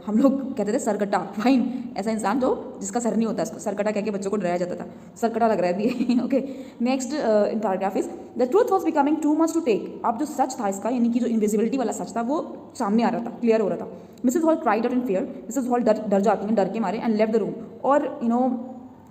हम लोग कहते थे सरकटा, फाइन, ऐसा इंसान जो जिसका सर नहीं होता, सरकटा कह के बच्चों को डराया जाता था, सरकटा लग रहा है भी, okay. Next in paragraph is the truth was becoming too much to take, अब जो सच था इसका, यानी कि जो इनविजिबिलिटी वाला सच था वो सामने आ रहा था, क्लियर हो रहा था। Mrs Hall cried out in fear, Mrs Hall डर जाती हैं, डर के मारे, एंड लेफ्ट द रूम, और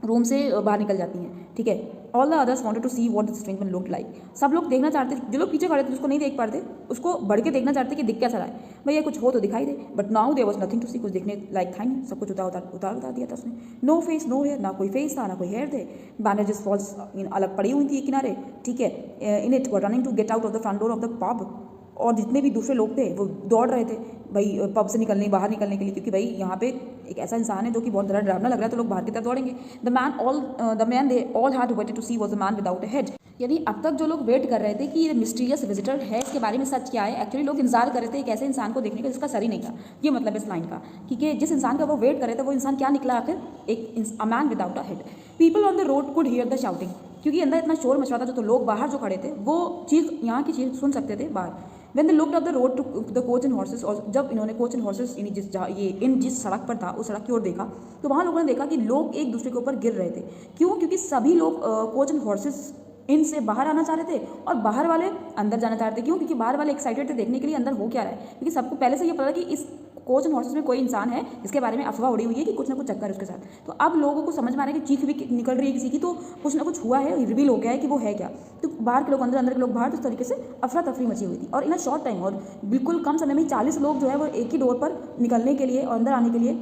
रूम से बाहर निकल जाती हैं, ठीक है। All the others wanted to see what this strange man looked like, सब लोग देखना चाहते, जो लोग पीछे खड़े थे उसको नहीं देख पा रहे थे, उसको बढ़ के देखना चाहते कि दिख कैसा रहा है, भैया कुछ हो तो दिखाई दे, but now there was nothing to see, कुछ देखने लाइक था नहीं, सब कुछ उतार दिया था उसने। नो फेस नो हेयर, ना कोई फेस था ना कोई हेयर थे, बैंडेजेस फॉल्स अलग पड़ी हुई थी किनारे, ठीक है। In it were running to get out of the front door of the pub, और जितने भी दूसरे लोग थे वो दौड़ रहे थे भाई पब से बाहर निकलने के लिए, क्योंकि भाई यहाँ पे एक ऐसा इंसान है जो कि बहुत ज़्यादा डरावना लग रहा है, तो लोग बाहर की तरफ दौड़ेंगे। The man they all had waited to see was a man without a head, यानी अब तक जो लोग वेट कर रहे थे कि ये मिस्टीरियस विजिटर है, इसके बारे में सच क्या है, एक्चुअली लोग इंतजार कर रहे थे एक ऐसे इंसान को देखने का जिसका सर ही नहीं था। ये मतलब इस लाइन का, क्योंकि जिस इंसान का वो वेट कर रहे थे वो इंसान क्या निकला आखिर, एक अ man without a head. People on the road could hear the shouting, क्योंकि अंदर इतना शोर मच रहा था, तो लोग बाहर जो खड़े थे वो चीज़, यहाँ की चीज़ सुन सकते थे बाहर। When they looked up the road to the coach and horses, और जब इन्होंने कोच एंड हॉर्सेस जिस सड़क पर था उस सड़क की ओर देखा, तो वहाँ लोगों ने देखा कि लोग एक दूसरे के ऊपर गिर रहे थे। क्यों? क्योंकि सभी लोग कोच एंड हॉर्सेस इन से बाहर आना चाह रहे थे और बाहर वाले अंदर जाना चाह रहे थे। क्यों? क्योंकि बाहर वाले एक्साइटेड थे देखने के लिए अंदर हो क्या रहा है, क्योंकि सबको पहले से ये पता कि इस कोच एंड हॉर्सेस में कोई इंसान है जिसके बारे में अफवाह उड़ी हुई है कि कुछ ना कुछ चक्कर है उसके साथ। तो अब लोगों को समझ में आ रहा है कि चीख भी निकल रही है किसी की, तो कुछ ना कुछ हुआ है, रिवील हो गया है कि वो है क्या। तो बाहर के लोग अंदर, अंदर के लोग बाहर, तो इस तरीके से अफरा तफरी मची हुई थी। और इन अ शॉर्ट टाइम, और बिल्कुल कम समय में 40 लोग जो है वो एक ही डोर पर निकलने के लिए और अंदर आने के लिए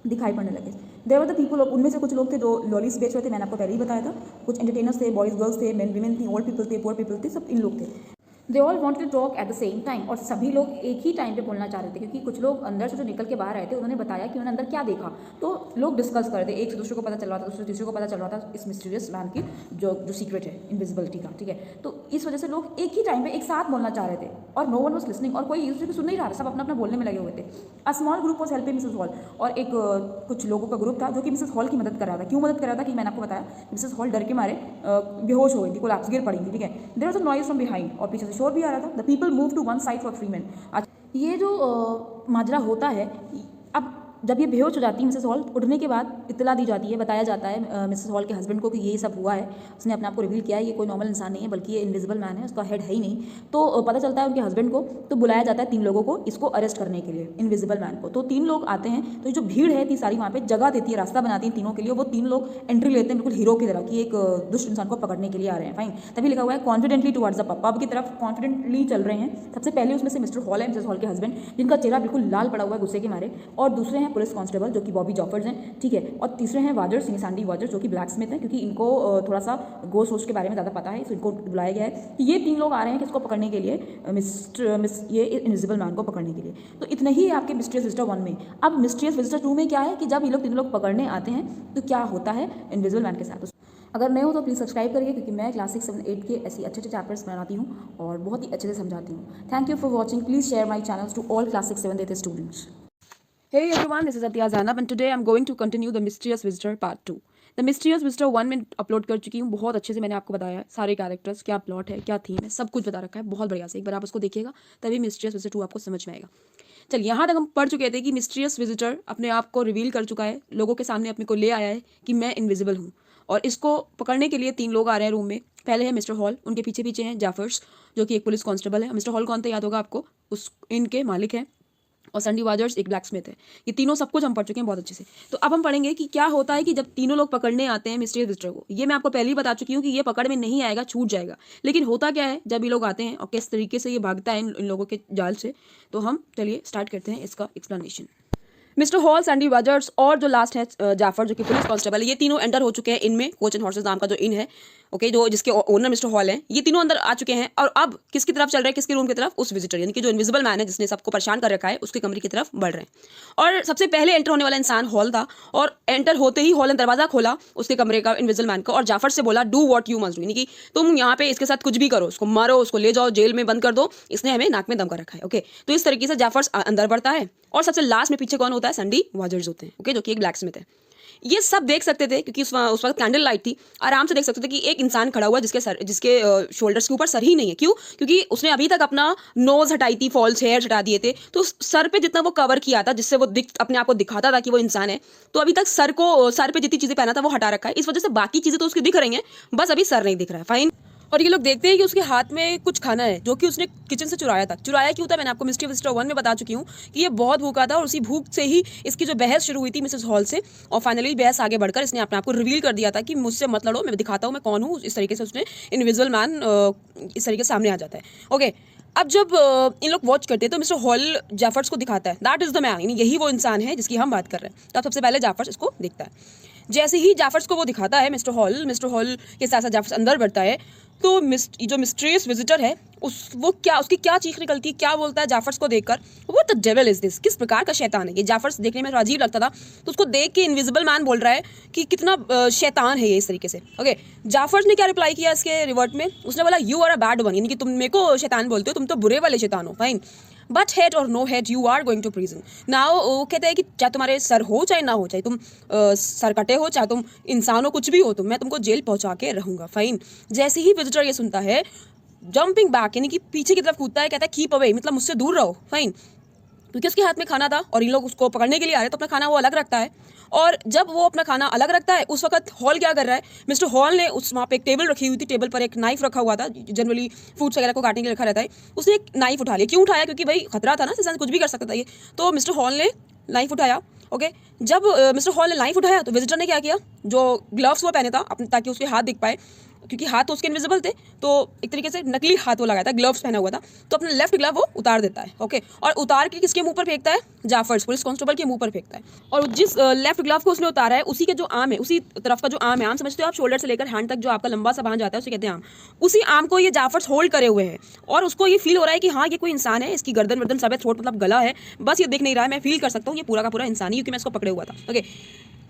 दिखाई पड़ने लगे। देयर वर द पीपल, उनमें से कुछ लोग थे जो लॉलीज बेच रहे थे, मैंने आपको पहले ही बताया था। कुछ एंटरटेनर्स थे, बॉयज़ गर्ल्स थे, मेन वीमेन थी, ओल्ड पीपल थे, पुअर पीपल थे, सब इन लोग थे। They all want to talk at the same time, और सभी लोग एक ही टाइम पे बोलना चाह रहे थे, क्योंकि कुछ लोग अंदर से जो निकल के बाहर आए थे उन्होंने बताया कि उन्होंने अंदर क्या देखा। तो लोग डिस्कस कर रहे थे, एक से दूसरे को पता चल रहा था, दूसरे तीसरे को पता चल रहा था इस मिस्टीरियस मैन की जो सीक्रेट है इनविजिबिलिटी का, ठीक है। तो इस वजह से लोग एक ही टाइम पे एक साथ बोलना चाह रहे थे, और नो वन वाज लिसनिंग, और कोई एक दूसरे को सुन नहीं रहा, सब अपना अपना बोलने में लगे हुए थे। A small group was helping Mrs hall, और एक कुछ लोगों का ग्रुप था जो कि मिसेस हॉल की मदद कर रहा था। क्यों मदद कर रहा था कि मैंने आपको बताया, मिसेस हॉल डर के मारे बेहोश हो गई थी, कोलैप्स, गिर पड़ी थी, ठीक है। There was a noise from behind, और पीछे से शोर भी आ रहा था। The people move to one side for free man. ये जो माजरा होता है, अब जब ये बेहोश हो जाती है मिसेस हॉल, उठने के बाद इत्तला दी जाती है, बताया जाता है मिसेस हॉल के हस्बैंड को कि ये सब हुआ है, उसने अपने आप को रिवील किया है, ये कोई नॉर्मल इंसान नहीं है बल्कि ये इनविजिबल मैन है, उसका हेड है ही नहीं। तो पता चलता है उनके हस्बैंड को, तो बुलाया जाता है 3 लोगों को इसको अरेस्ट करने के लिए, इनविजिबल मैन को। तो 3 लोग आते हैं, तो ये जो भीड़ है इतनी सारी वहाँ पे जगह देती है, रास्ता बनाती है तीनों के लिए। वो 3 लोग एंट्री लेते हैं बिल्कुल हीरो की तरह कि एक दुष्ट इंसान को पकड़ने के लिए आ रहे हैं। फाइन, तभी लिखा हुआ है कॉन्फिडेंटली टुवर्ड्स द पब की तरफ कॉन्फिडेंटली चल रहे हैं। सबसे पहले उसमें से मिस्टर हॉल है, मिसेस हॉल के हस्बैंड, जिनका चेहरा बिल्कुल लाल पड़ा हुआ है गुस्से के मारे, और दूसरे हैं पुलिस कांस्टेबल जो कि बॉबी जॉफर्स हैं, ठीक है, और तीसरे हैं वाजर्स, सैंडी वाजर्स जो कि ब्लैक स्मिथ हैं, क्योंकि इनको थोड़ा सा गोस्ट वोस्ट के बारे में ज़्यादा पता है, तो इनको बुलाया गया है कि ये 3 लोग आ रहे हैं किसको पकड़ने के लिए, ये इनविजिबल मैन को पकड़ने के लिए। तो इतना ही है आपके मिस्टीरियस विजिटर 1 में। अब मिस्टीरियस विजिटर 2 में क्या है कि जब ये लोग 3 लोग पकड़ने आते हैं तो क्या होता है इनविजिबल मैन के साथ। अगर नए हो तो प्लीज़ सब्सक्राइब करिए, क्योंकि मैं क्लास 6, 7, 8 के ऐसी अच्छे अच्छे चैप्टर्स बनाती हूँ और बहुत ही अच्छे से समझाती हूँ। Thank you for watching. Please share my channels to all class 6, 7, 8 students. Hey everyone, this is Athiya Zainab and today I'm going to continue the Mysterious Visitor Part 2. The Mysterious Visitor 1 में upload कर चुकी हूँ, बहुत अच्छे से मैंने आपको बताया है सारे कैरेक्टर्स, क्या प्लॉट है, क्या थीम है, सब कुछ बता रखा है बहुत बढ़िया से। एक बार आप उसको देखिएगा तभी मिस्टीरियस विजिटर 2 आपको समझ में आएगा। चलिए, यहाँ तक हम पढ़ चुके थे कि मिस्टीरियस विजिटर अपने आप को रिवील कर चुका है, लोगों के सामने अपने को ले आया है कि मैं इनविजिबल हूँ, और इसको पकड़ने के लिए 3 लोग आ रहे हैं रूम में। पहले है मिस्टर हॉल, उनके पीछे पीछे हैं जाफर्स जो कि एक पुलिस कांस्टेबल है। मिस्टर हॉल कौन थे याद होगा आपको, उस इनके मालिक हैं, और सैंडी वाजर्स एक ब्लैक स्मिथ है। ये तीनों सब कुछ हम पढ़ चुके हैं बहुत अच्छे से। तो अब हम पढ़ेंगे कि क्या होता है कि जब तीनों लोग पकड़ने आते हैं मिस्टीरियस विजिटर को। ये मैं आपको पहले ही बता चुकी हूँ कि ये पकड़ में नहीं आएगा, छूट जाएगा। लेकिन होता क्या है जब ये लोग आते हैं और किस तरीके से ये भागता है इन लोगों के जाल से, तो हम चलिए स्टार्ट करते हैं इसका एक्सप्लेनेशन। मिस्टर हॉल, सैंडी वाजर्स और जो लास्ट है जाफर जो कि पुलिस कांस्टेबल है, ये तीनों एंटर हो चुके हैं इनमें। कोच एंड हॉर्सेस नाम का जो इन है, ओके, जो जिसके ओनर मिस्टर हॉल हैं, ये तीनों अंदर आ चुके हैं। और अब किसकी तरफ चल रहे हैं, किसके रूम की तरफ, उस विजिटर यानी कि जो इनविजिबल मैन है जिसने सबको परेशान कर रखा है, उसके कमरे की तरफ बढ़ रहे हैं। और सबसे पहले एंटर होने वाला इंसान हॉल था, और एंटर होते ही हॉल ने दरवाजा खोला उसके कमरे का, इनविजिबल मैन का, और जाफर से बोला do what you must do, यानी कि तुम यहाँ पे इसके साथ कुछ भी करो, उसको मारो, उसको ले जाओ, जेल में बंद कर दो, इसने हमें नाक में दम कर रखा है। ओके, तो इस तरीके से जाफर अंदर बढ़ता है, और सबसे लास्ट में पीछे कौन होता है, सैंडी वाजर्स होते हैं, ओके, जो कि एक ब्लैक स्मिथ है। ये सब देख सकते थे क्योंकि उस वक्त कैंडल लाइट थी, आराम से देख सकते थे कि एक इंसान खड़ा हुआ है जिसके शोल्डर्स के ऊपर सर ही नहीं है। क्यों? क्योंकि उसने अभी तक अपना नोज हटाई थी, फॉल्स हेयर हटा दिए थे, तो सर पे जितना वो कवर किया था जिससे वो अपने आप को दिखाता था कि वो इंसान है, तो अभी तक सर पे जितनी चीजें पहना था वो हटा रखा है। इस वजह से बाकी चीजें तो उसकी दिख रही हैं, बस अभी सर नहीं दिख रहा है। फाइन। और ये लोग देखते हैं कि उसके हाथ में कुछ खाना है जो कि उसने किचन से चुराया था। चुराया क्यों था मैंने आपको मिस्टीरियस विजिटर 1 में बता चुकी हूँ कि ये बहुत भूखा था, और उसी भूख से ही इसकी जो बहस शुरू हुई थी मिसेस हॉल से, और फाइनली बहस आगे बढ़कर इसने अपने आप को रिवील कर दिया था कि मुझसे मत लड़ो, मैं दिखाता हूँ मैं कौन हूँ। इस तरीके से उसने इनविजिबल मैन इस तरीके से सामने आ जाता है। ओके, अब जब इन लोग वॉच करते हैं तो मिस्टर हॉल जाफर्स को दिखाता है, दैट इज द मैन, यानी यही वो इंसान है जिसकी हम बात कर रहे हैं। तो अब सबसे पहले जाफर्स इसको दिखता है। जैसे ही जाफर्स को वो दिखाता है मिस्टर हॉल के साथ साथ जाफर्स अंदर बढ़ता है, तो जो मिस्टीरियस विजिटर है उसकी क्या चीख निकलती है, क्या बोलता है जाफर्स को देखकर, what the devil is this, किस प्रकार का शैतान है ये। जाफर्स देखने में अजीब लगता था, तो उसको देख के इनविजिबल मैन बोल रहा है कि कितना शैतान है ये, इस तरीके से। ओके, जाफर्स ने क्या रिप्लाई किया इसके रिवर्ट में, उसने बोला you are a bad one, यानी कि तुम मेरे को शैतान बोलते हो, तुम तो बुरे वाले शैतान हो। फाइन, बट हेड और no head you are going to prison now. वो कहते हैं कि चाहे तुम्हारे सर हो चाहे ना हो, चाहे तुम सर कटे हो, चाहे तुम इंसान हो, कुछ भी हो तुम, मैं तुमको जेल पहुंचा के रहूंगा। फाइन। जैसे ही विजिटर ये सुनता है, जंपिंग बैक यानी कि पीछे की तरफ कूदता है, कहता है कीप अवे, मतलब मुझसे दूर रहो। फाइन, क्योंकि उसके हाथ में खाना था और इन लोग उसको पकड़ने के लिए आ रहे, तो अपना खाना वो अलग रखता है। और जब वो अपना खाना अलग रखता है, उस वक्त हॉल क्या कर रहा है, मिस्टर हॉल ने वहाँ पे एक टेबल रखी हुई थी, टेबल पर एक नाइफ रखा हुआ था, जनरली फ्रूट्स वगैरह को काटने के लिए रखा रहता है। उसने एक नाइफ उठा लिया। क्यों उठाया? क्योंकि भाई खतरा था ना, इंसान कुछ भी कर सकता था ये। तो मिस्टर हॉल ने नाइफ उठाया। ओके, जब मिस्टर हॉल ने नाइफ उठाया तो विजिटर ने क्या किया, जो ग्लव्स वो पहने था अपने ताकि उसके हाथ दिख पाए, क्योंकि हाथ तो उसके इनविजिबल थे, तो एक तरीके से नकली हाथ वो लगाया था, ग्लव्स पहना हुआ था, तो अपना लेफ्ट ग्लव वो उतार देता है। ओके, और उतार के किसके मुंह पर फेंकता है, जाफर्स पुलिस कांस्टेबल के मुंह पर फेंकता है। और जिस लेफ्ट ग्लव को उसने उतारा है, उसी के जो आर्म है, उसी तरफ का जो आर्म है, आर्म समझते हो आप, शोल्डर से लेकर हैंड तक जो आपका लंबा सा बांध जाता है उसे कहते हैं आर्म, उसी आर्म को ये जाफर्स होल्ड करे हुए हैं। और उसको ये फील हो रहा है कि हाँ ये कोई इंसान है, इसकी गर्दन वर्दन सब है, थ्रोट मतलब गला है, बस ये दिख नहीं रहा है, मैं फील कर सकता हूँ ये पूरा का पूरा इंसान ही, क्योंकि मैं इसको पकड़े हुआ था। ओके,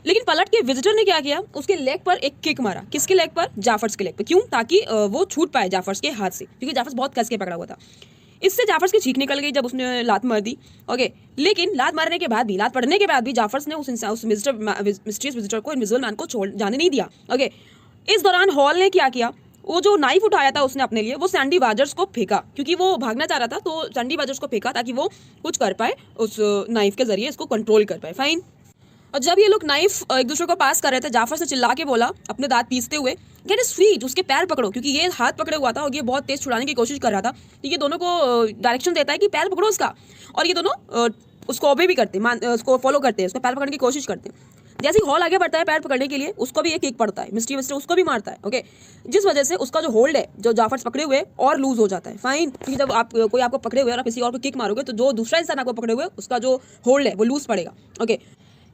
लेकिन पलट के विजिटर ने क्या किया, उसके लेग पर एक किक मारा। किसके लेग पर? जाफर्स के लेग पर। क्यों? ताकि वो छूट पाए जाफर्स के हाथ से, क्योंकि जाफर्स बहुत कस के पकड़ा हुआ था। इससे जाफर्स की चीख निकल गई जब उसने लात मार दी। ओके, लेकिन लात मारने के बाद भी, लात पड़ने के बाद भी जाफर्स ने उस मिस्टीरियस विजिटर को, इनविजिबल मैन को जाने नहीं दिया। ओके, इस दौरान हॉल ने क्या किया, वो जो नाइफ उठाया था उसने अपने लिए, वो सैंडी वाजर्स को फेंका, क्योंकि वो भागना चाह रहा था, तो सैंडी वाजर्स को फेंका ताकि वो कुछ कर पाए, उस नाइफ के जरिए इसको कंट्रोल कर पाए। फाइन। और जब ये लोग नाइफ एक दूसरे को पास कर रहे थे, जाफर से चिल्ला के बोला अपने दांत पीसते हुए, गेट इज स्वीट, उसके पैर पकड़ो, क्योंकि ये हाथ पकड़े हुआ था और ये बहुत तेज छुड़ाने की कोशिश कर रहा था। तो ये दोनों को डायरेक्शन देता है कि पैर पकड़ो उसका, और ये दोनों उसको ओबे भी करते हैं, उसको फॉलो करते हैं, उसको पैर पकड़ने की कोशिश करते हैं। जैसे ही हॉल आगे बढ़ता है पैर पकड़ने के लिए, उसको भी एक किक पड़ता है, मिस्ट्री विस्टर उसको भी मारता है। ओके, जिस वजह से उसका जो होल्ड है, जो जाफर पकड़े हुए, और लूज हो जाता है। फाइन, क्योंकि जब आप कोई आपको पकड़े हुए और आप किसी और को किक मारोगे, तो जो दूसरा इंसान आपको पकड़े हुए उसका जो होल्ड है वो लूज पड़ेगा। ओके,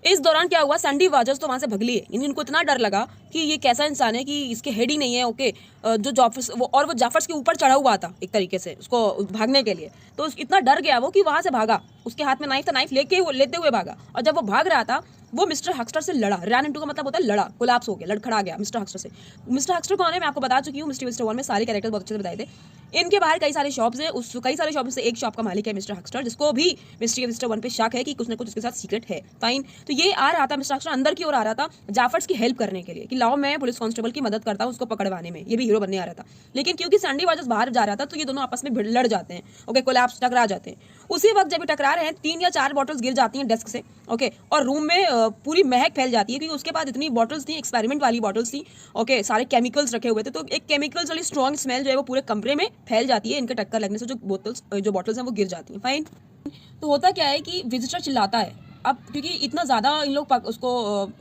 इस दौरान क्या हुआ, सैंडी वाजर्स तो वहां से भगली है, इनको इतना डर लगा कि ये कैसा इंसान है कि इसके हेड ही नहीं है। ओके, जो जाफर्स वो जाफर्स के ऊपर चढ़ा हुआ था एक तरीके से उसको भागने के लिए, तो इतना डर गया वो कि वहां से भागा, उसके हाथ में नाइफ था, नाइफ लेते हुए भागा, और जब वो भाग रहा था वो मिस्टर हक्स्टर से लड़ा। रन इनटू का मतलब होता है लड़ा, कोलैप्स हो गया, लड़खड़ा गया मिस्टर हक्स्टर से। मिस्टर हक्स्टर कौन है मैं आपको बता चुकी हूँ, मिस्टर 1 में सारे कैरेक्टर बहुत अच्छे से बताए थे। इनके बाहर कई सारे शॉप्स हैं, उस कई सारे शॉप से एक शॉप का मालिक है मिस्टर हक्स्टर, जिसको भी मिस्टर 1 पे शक है कि कुछ ना कुछ उसके साथ सीक्रेट है। फाइन, तो ये आ रहा था, मिस्टर हक्स्टर अंदर की ओर आ रहा था जाफर्स की हेल्प करने के लिए, कि लाओ मैं पुलिस कांस्टेबल की मदद करता हूँ उसको पकड़वाने में, ये भी हीरो बनने आ रहा था। लेकिन क्योंकि सैंडी वाजर्स बाहर जा रहा था, तो ये दोनों आपस में लड़ जाते हैं। ओके, कोलैप्स, टकरा जाते हैं। उसी वक्त जब टकरा रहे हैं, 3 या 4 बॉटल्स गिर जाती हैं डेस्क से। ओके, और रूम में पूरी महक फैल जाती है, क्योंकि उसके बाद इतनी बॉटल्स थी, एक्सपेरिमेंट वाली बॉटल्स थी। ओके, सारे केमिकल्स रखे हुए थे, तो एक केमिकल्स वाली स्ट्रॉन्ग स्मेल जो है वो पूरे कमरे में फैल जाती है। इनके टक्कर लगने से जो बॉटल्स हैं वो गिर जाती हैं। फाइन, तो होता क्या है कि विजिटर चिल्लाता है। अब क्योंकि इतना ज़्यादा इन लोग उसको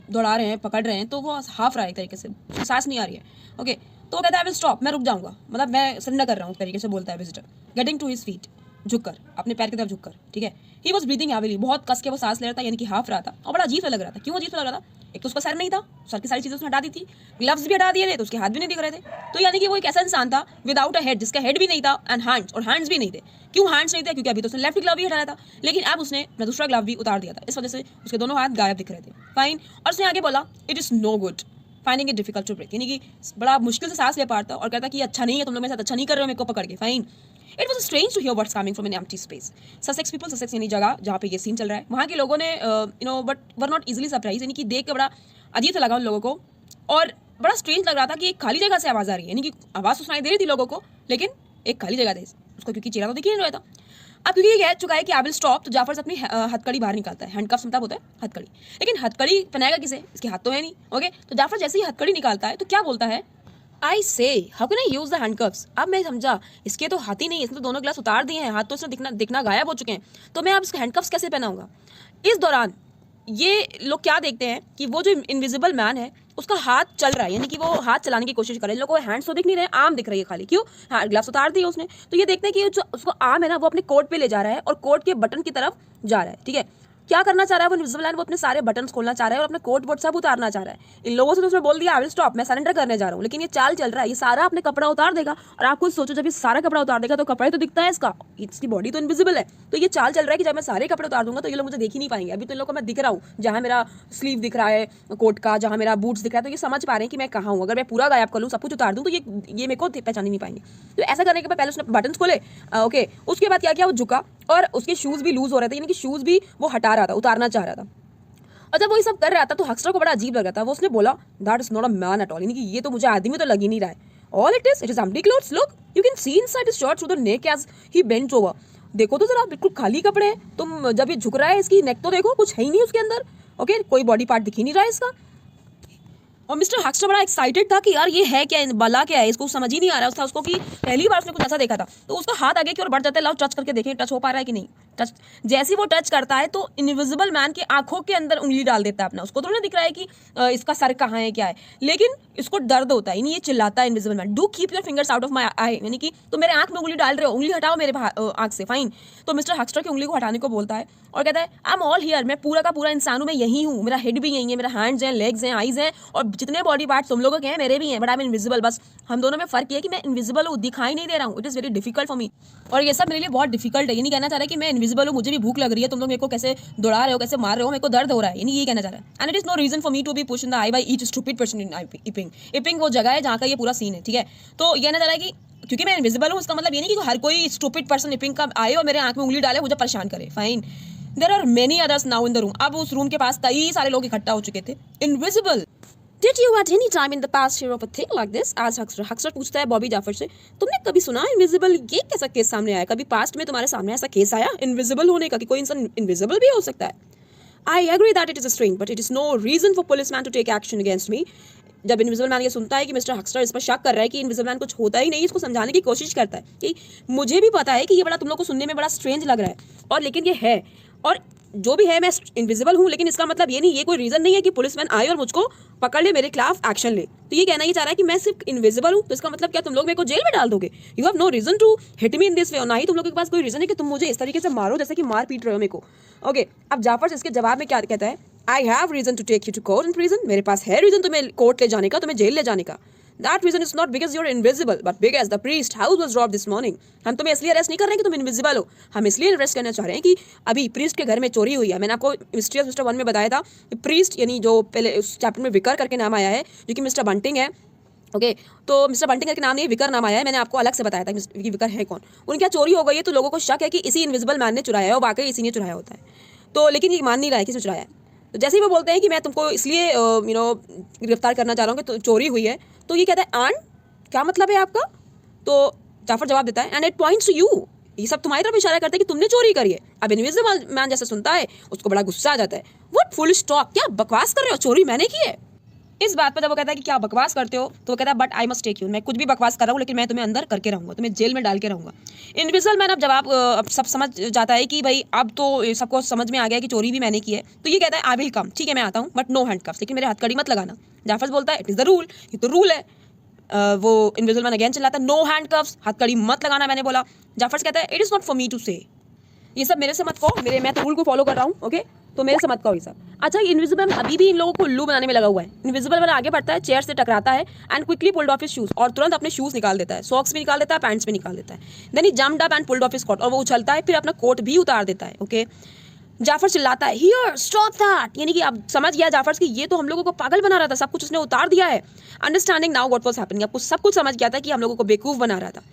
दौड़ा रहे हैं, पकड़ रहे हैं, तो वो हाफ रहा है एक तरीके से, सांस नहीं आ रही है। ओके, तो वो कहता है आई विल स्टॉप, मैं रुक जाऊंगा, मतलब मैं सरेंडर कर रहा हूँ, एक तरीके से बोलता है visitor, getting to his feet, झुककर, अपने पैर की तरफ झुककर। ठीक है, ही वॉज ब्रीथिंग हैवीली, बहुत कस के वो सांस ले रहा था, यानी कि हाफ रहा था, और बड़ा अजीब सा लग रहा था। क्यों अजीब सा लग रहा था? एक तो उसका सर नहीं था, सर की सारी चीजें उसने हटा दी थी, ग्लव्स भी हटा दिए थे, तो उसके हाथ भी नहीं दिख रहे थे। तो यानी कि वो एक ऐसा इंसान था विदाउट अ हेड, जिसका हेड भी नहीं था, एंड हैंड्स, और हैंड्स भी नहीं थे। क्यों हैंड्स नहीं थे? क्योंकि अभी तो उसने लेफ्ट ग्लव भी हटाया था, लेकिन अब उसने अपना दूसरा ग्लव भी उतार दिया था, इस वजह से उसके दोनों हाथ गायब दिख रहे थे। फाइन, और उसने आगे बोला it is no good finding it difficult to breathe, यानी कि बड़ा मुश्किल से सांस ले पाता, और कहता कि अच्छा नहीं है, तुम लोग मेरे साथ अच्छा नहीं कर रहे हो मेरे को पकड़ के। Fine, it was strange to hear words coming from an empty space. Sussex people, Sussex यानी जगह जहाँ पे ये सीन चल रहा है, वहाँ के लोगों ने but were not easily surprise, यानी कि देख के बड़ा अजीब सा लगा उन लोगों को, और बड़ा स्ट्रेंज लग रहा था कि एक खाली जगह से आवाज़ आ रही है, यानी कि आवाज़ तो सुनाई दे रही थी लोगों को, लेकिन एक खाली जगह थी उसको, क्योंकि चेहरा तो दिख ही नहीं रहा था। अब क्योंकि ये कह चुका है कि आई विल स्टॉप, तो जाफर अपनी हथकड़ी बाहर निकालता है। हैंडकफ्स मतलब होता है हथकड़ी, लेकिन हथकड़ी पहनाएगा किसे? इसके हाथ तो है नहीं। ओके, तो जाफर जैसे ही हथकड़ी निकालता है तो क्या बोलता है, आई से how can I use the handcuffs. अब मैं समझा, इसके तो हाथ ही नहीं है, इसने तो दोनों ग्लास उतार दिए हैं, हाथ तो इसने दिखना गायब हो चुके हैं, तो मैं अब इसके हैंडकफ्स कैसे पहनाऊंगा। इस दौरान ये लोग क्या देखते हैं कि वो जो इनविजिबल मैन है उसका हाथ चल रहा है, यानी कि वो हाथ चलाने की कोशिश कर रहे हैं। इन लोगों को हैंड्स तो दिख नहीं रहे, आर्म दिख रही है खाली। क्यों? हाँ, ग्लव्स उतार दिए उसने, तो ये देखते हैं कि जो उसको आर्म है ना वो अपने कोट पे ले जा रहा है और कोट के बटन की तरफ जा रहा है। ठीक है, क्या करना चाह रहा है वो इनविजिबल मैन? वो अपने सारे बटन्स खोलना चाह रहा है और अपने कोट वोट सब उतारना चाह रहा है। इन लोगों से तो उसने बोल दिया आई विल स्टॉप, मैं सरेंडर करने जा रहा हूँ, लेकिन ये चाल चल रहा है, ये सारा अपने कपड़ा उतार देगा। और आप खुद सोचो, जब ये सारा कपड़ा उतार देगा तो कपड़ा ही तो दिखता है इसका, इसकी बॉडी तो इनविजिबल है। तो ये चाल चल रहा है कि जब मैं सारे कपड़े उतार दूंगा तो ये लोग मुझे देख ही नहीं पाएंगे। अभी तो इन लोगों को मैं दिख रहा हूँ, जहाँ मेरा स्लीव दिख रहा है कोट का, जहाँ मेरा बूट्स दिख रहा है, तो ये समझ पा रहे हैं कि मैं कहाँ हूँ। अगर मैं पूरा गायब कर लूँ, सब कुछ उतार दूँ, तो ये मेरे को पहचान ही नहीं पाएंगे। तो ऐसा करने के बाद पहले उसने बटन्स खोले। ओके, उसके बाद क्या किया, वो झुका और उसके शूज़ भी लूज हो रहे थे, यानी कि शूज़ भी वो हटा रहा था, उतारना चाह रहा था। और जब वो ये सब कर रहा था तो हक्स्टर को बड़ा अजीब लग रहा था। वो उसने बोला that is not a man at all, यानी कि ये तो मुझे आदमी तो लग ही नहीं रहा है। All it is empty clothes, look you can see inside his shirt through the neck as he bents over. देखो तो जरा, बिल्कुल खाली कपड़े हैं। तुम जब ये झुक रहा है, इसकी नेक तो देखो, कुछ है ही नहीं उसके अंदर। ओके, कोई बॉडी पार्ट दिख ही नहीं रहा है इसका। और मिस्टर हक्स्टर बड़ा एक्साइटेड था कि यार ये है क्या, बला क्या है, इसको समझ ही नहीं आ रहा था उसको कि पहली बार उसने कुछ ऐसा देखा था। तो उसका हाथ आगे की ओर बढ़ जाता है, लाओ टच करके देखें टच हो पा रहा है कि नहीं। टच जैसे ही वो टच करता है तो इनविजिबल मैन की आंखों के अंदर उंगली डाल देता है अपना। उसको तो नहीं दिख रहा है कि इसका सर कहाँ है, क्या है, लेकिन इसको दर्द होता है। ये चिल्लाता है invisible man, do keep your fingers out of my eye, यानी कि तो मेरे आंख में उंगली डाल रहे हो, उंगली हटाओ मेरे आंख से। फाइन, तो मिस्टर हक्स्टर की उंगली को हटाने को बोलता है और कहता है आई एम ऑल हियर, मैं पूरा का पूरा इंसान हूँ, मैं यही हूँ, मेरा हेड भी यही है, मेरा हैंड्स हैं, लेग्स हैं, आईज हैं, और जितने बॉडी पार्ट्स तुम लोगों के हैं मेरे भी हैं, बट आई एम इनविजिबल। बस हम दोनों में फर्क ये है कि मैं इनविजिबल हूँ, दिखाई नहीं दे रहा हूँ। It is very difficult for me, और ये सब मेरे लिए बहुत डिफिकल्ट है। ये नहीं कहना चाह रहा है कि मैं इनविजिबल हूँ, मुझे भी भूख लग रही है, तुम लोग मेरे को कैसे दौड़ा रहे हो, कैसे मार रहे हो, मेरे को दर्द हो रहा है, यानी ये कहना चाह रहा है। And it is no reason for me to be push in the eye by each stupid person in Iping. Iping वो जगह है जहाँ का ये पूरा सीन है। ठीक है, तो ये कहना चाह रहा है कि क्योंकि मैं इनविजिबल हूँ, इसका मतलब ये नहीं कि हर कोई स्टूपिड पर्सन इपिंग का आए और मेरे आंख में उंगली डाले, मुझे परेशान करे। Fine, there are many others now in the room. अब उस रूम के पास कई सारे लोग इकट्ठा हो चुके थे। Invisible Did you at any time in the past hear of a thing like this? आज हक्सर पूछता है बॉबी जाफर से, तुमने कभी सुना इनविजिबल, ये कैसा केस सामने आया? कभी पास्ट में तुम्हारे सामने ऐसा केस आया इनविजिबल होने का, कि कोई इंसान इनविजिबल भी हो सकता है? I agree that it is strange, but it is no reason for policeman to take action against me. जब इनविजिबल मैन ये सुनता है कि मिस्टर हक्सर इस पर शक कर रहा है कि इनविजिबल मैन कुछ होता ही नहीं, इसको समझाने की कोशिश करता है कि मुझे भी पता है कि ये बड़ा तुम लोग को सुनने में बड़ा स्ट्रेंज लग रहा है, और लेकिन ये है, और जो भी है मैं इनविजिबल हूँ, लेकिन इसका मतलब ये नहीं, ये कोई रीज़न नहीं है कि पुलिसमैन आए और मुझको पकड़ ले, मेरे खिलाफ एक्शन ले। तो ये कहना ये चाह रहा है कि मैं सिर्फ इनविजिबल हूँ, तो इसका मतलब क्या तुम लोग मेरे को जेल में डाल दोगे? You have no reason to hit me in this way, और ना ही तुम लोग के पास कोई रीज़न है कि तुम मुझे इस तरीके से मारो जैसे कि मार पीट रहे हो मेरे को। ओके, अब जाफर इसके जवाब में क्या कहता है? I have reason to take you to court in prison, मेरे पास है रीजन तुम्हें कोर्ट ले जाने का, तुम्हें जेल ले जाने का। That reason is not because you're invisible, but because the priest house was robbed this morning. हम तुम्हें इसलिए अरेस्ट नहीं कर रहे हैं कि तुम इनविजिबल हो, हम इसलिए अरेस्ट करना चाह रहे हैं कि अभी प्रीस्ट के घर में चोरी हुई है। मैंने आपको मिस्टीरियस मिस्टर 1 में बताया था कि प्रीस्ट यानी जो पहले उस चैप्टर में विकर करके नाम आया है, जो कि मिस्टर बंटिंग है। ओके, तो मिस्टर बंटिंग करके नाम नहीं, विकर नाम आया है। मैंने आपको अलग से बताया था कि विकर है कौन। उनके यहाँ चोरी हो गई है, तो लोगों को शक है कि इसी इनविजिबल मैन ने चुराया है, और वाकई इसी ने चुराया होता है। तो लेकिन ये मान नहीं रहा है कि इसने चुराया है। तो जैसे ही वो बोलते हैं कि मैं तुमको इसलिए गिरफ्तार करना चाह रहा हूँ कि तो चोरी हुई है, तो ये कहता है एंड क्या मतलब है आपका? तो जाफर जवाब देता है and it points to you, ये सब तुम्हारी तरफ इशारा करते हैं कि तुमने चोरी करी है। अब इनविजिबल मैन जैसे सुनता है उसको बड़ा गुस्सा आ जाता है। व्हाट फुलिश टॉक, क्या बकवास कर रहे हो, चोरी मैंने की है। इस बात पर जब वो कहता है कि क्या बकवास करते हो, तो वो कहता है but I must take you, मैं कुछ भी बकवास कर रहा हूँ लेकिन मैं तुम्हें अंदर करके रहूँगा, तुम्हें जेल में डाल के रहूँगा। इनविजिबल मैन अब जवाब अब सब समझ जाता है कि भाई अब तो सबको समझ में आ गया कि चोरी भी मैंने की है। तो ये कहता है आई विल कम, ठीक है मैं आता हूँ, बट नो हैंडकफ्स, लेकिन मेरे हथकड़ी मत लगाना। जाफर बोलता है इट इज़ द रूल, ये तो रूल है। वो इनविजिबल मैन अगेन चिल्लाता है नो हैंडकफ्स, हथकड़ी मत लगाना मैंने बोला। जाफर कहता है it is not for me to say, ये सब मेरे से मत कहो, मैं तो रूल को फॉलो कर रहा हूँ। ओके, तो मेरे से मत कहो ये सब। अच्छा, इनविजिबल अभी भी इन लोगों को उल्लू बनाने में लगा हुआ है। इनविजिबल वाला आगे बढ़ता है, चेयर से टकराता है and quickly pulled off his shoes, और तुरंत अपने शूज निकाल देता है, सॉक्स भी निकाल देता है, पैंट्स भी निकाल देता है। Then he jumped up and pulled off his coat, और वो उछलता है, फिर अपना कोट भी उतार देता है। ओके, जाफर चिल्लाता है हियर स्टॉप दैट, यानी कि अब समझ गया जाफर कि ये तो हम लोगों को पागल बना रहा था, सब कुछ उसने उतार दिया है। Understanding now what was happening, आपको सब कुछ समझ गया था कि हम लोगों को बेवकूफ़ बना रहा था।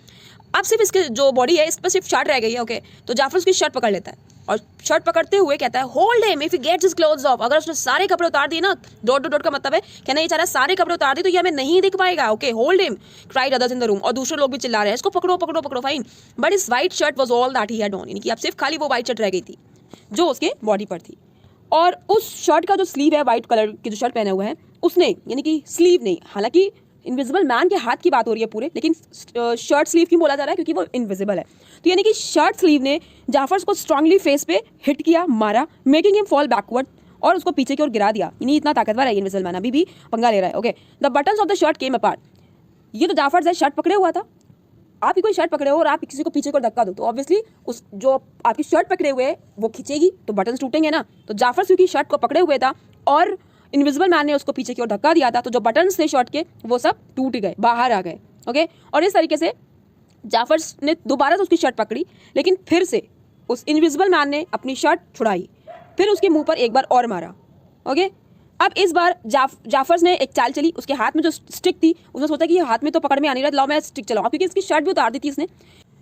अब सिर्फ इसके जो बॉडी है इस पर सिर्फ शर्ट रह गई है। ओके, तो जाफर उसकी शर्ट पकड़ लेता है, और शर्ट पकड़ते हुए कहता है hold him if he gets his clothes off, अगर उसने सारे कपड़े उतार दिए ना, डॉट डॉट का मतलब है कहना ये चाह रहा है सारे कपड़े उतार दिए तो ये हमें नहीं दिख पाएगा। Okay, hold him cried others in the room, और दूसरे लोग भी चिल्ला रहे हैं इसको पकड़ो पकड़ो पकड़ो, फाइन। बट इस white shirt was all that he had on, यानी कि अब सिर्फ खाली वो वाइट शर्ट रह गई थी जो उसके बॉडी पर थी। और उस शर्ट का जो स्लीव है, वाइट कलर की जो शर्ट पहने हुए हैं उसने, यानी कि स्लीव नहीं, हालांकि इनविजिबल मैन के हाथ की बात हो रही है पूरे, लेकिन शर्ट स्लीव क्यों बोला जा रहा है? क्योंकि वो इनविजिबल है। तो यानी कि शर्ट स्लीव ने जाफर को स्ट्रांगली फेस पे हिट किया, मारा, मेकिंग हिम फॉल बैकवर्ड, और उसको पीछे की ओर गिरा दिया। यानी इतना ताकतवर है इनविजिबल मैन, अभी भी पंगा ले रहा है। Okay, the buttons of the shirt came apart, ये तो जाफर से शर्ट पकड़े हुआ था। आप ही कोई शर्ट पकड़े हो और आप किसी को पीछे को धक्का दो, तो ऑब्वियसली उस जो आपकी शर्ट पकड़े हुए है वो खींचेगी, तो बटन्स टूटेंगे ना। तो जाफर क्योंकि शर्ट को पकड़े हुए था और इनविजिबल मैन ने उसको पीछे की ओर धक्का दिया था, तो जो बटन्स थे शर्ट के वो सब टूट गए, बाहर आ गए। ओके, और इस तरीके से जाफर ने दोबारा से उसकी शर्ट पकड़ी, लेकिन फिर से उस इनविजिबल मैन ने अपनी शर्ट छुड़ाई, फिर उसके मुंह पर एक बार और मारा। ओके, अब इस बार जाफर ने एक चाल चली, उसके हाथ में जो स्टिक थी उसने सोचा कि ये हाथ में तो पकड़ में आ नहीं रहा, लाओ मैं स्टिक चलाऊं, क्योंकि इसकी शर्ट भी उतार दी थी इसने।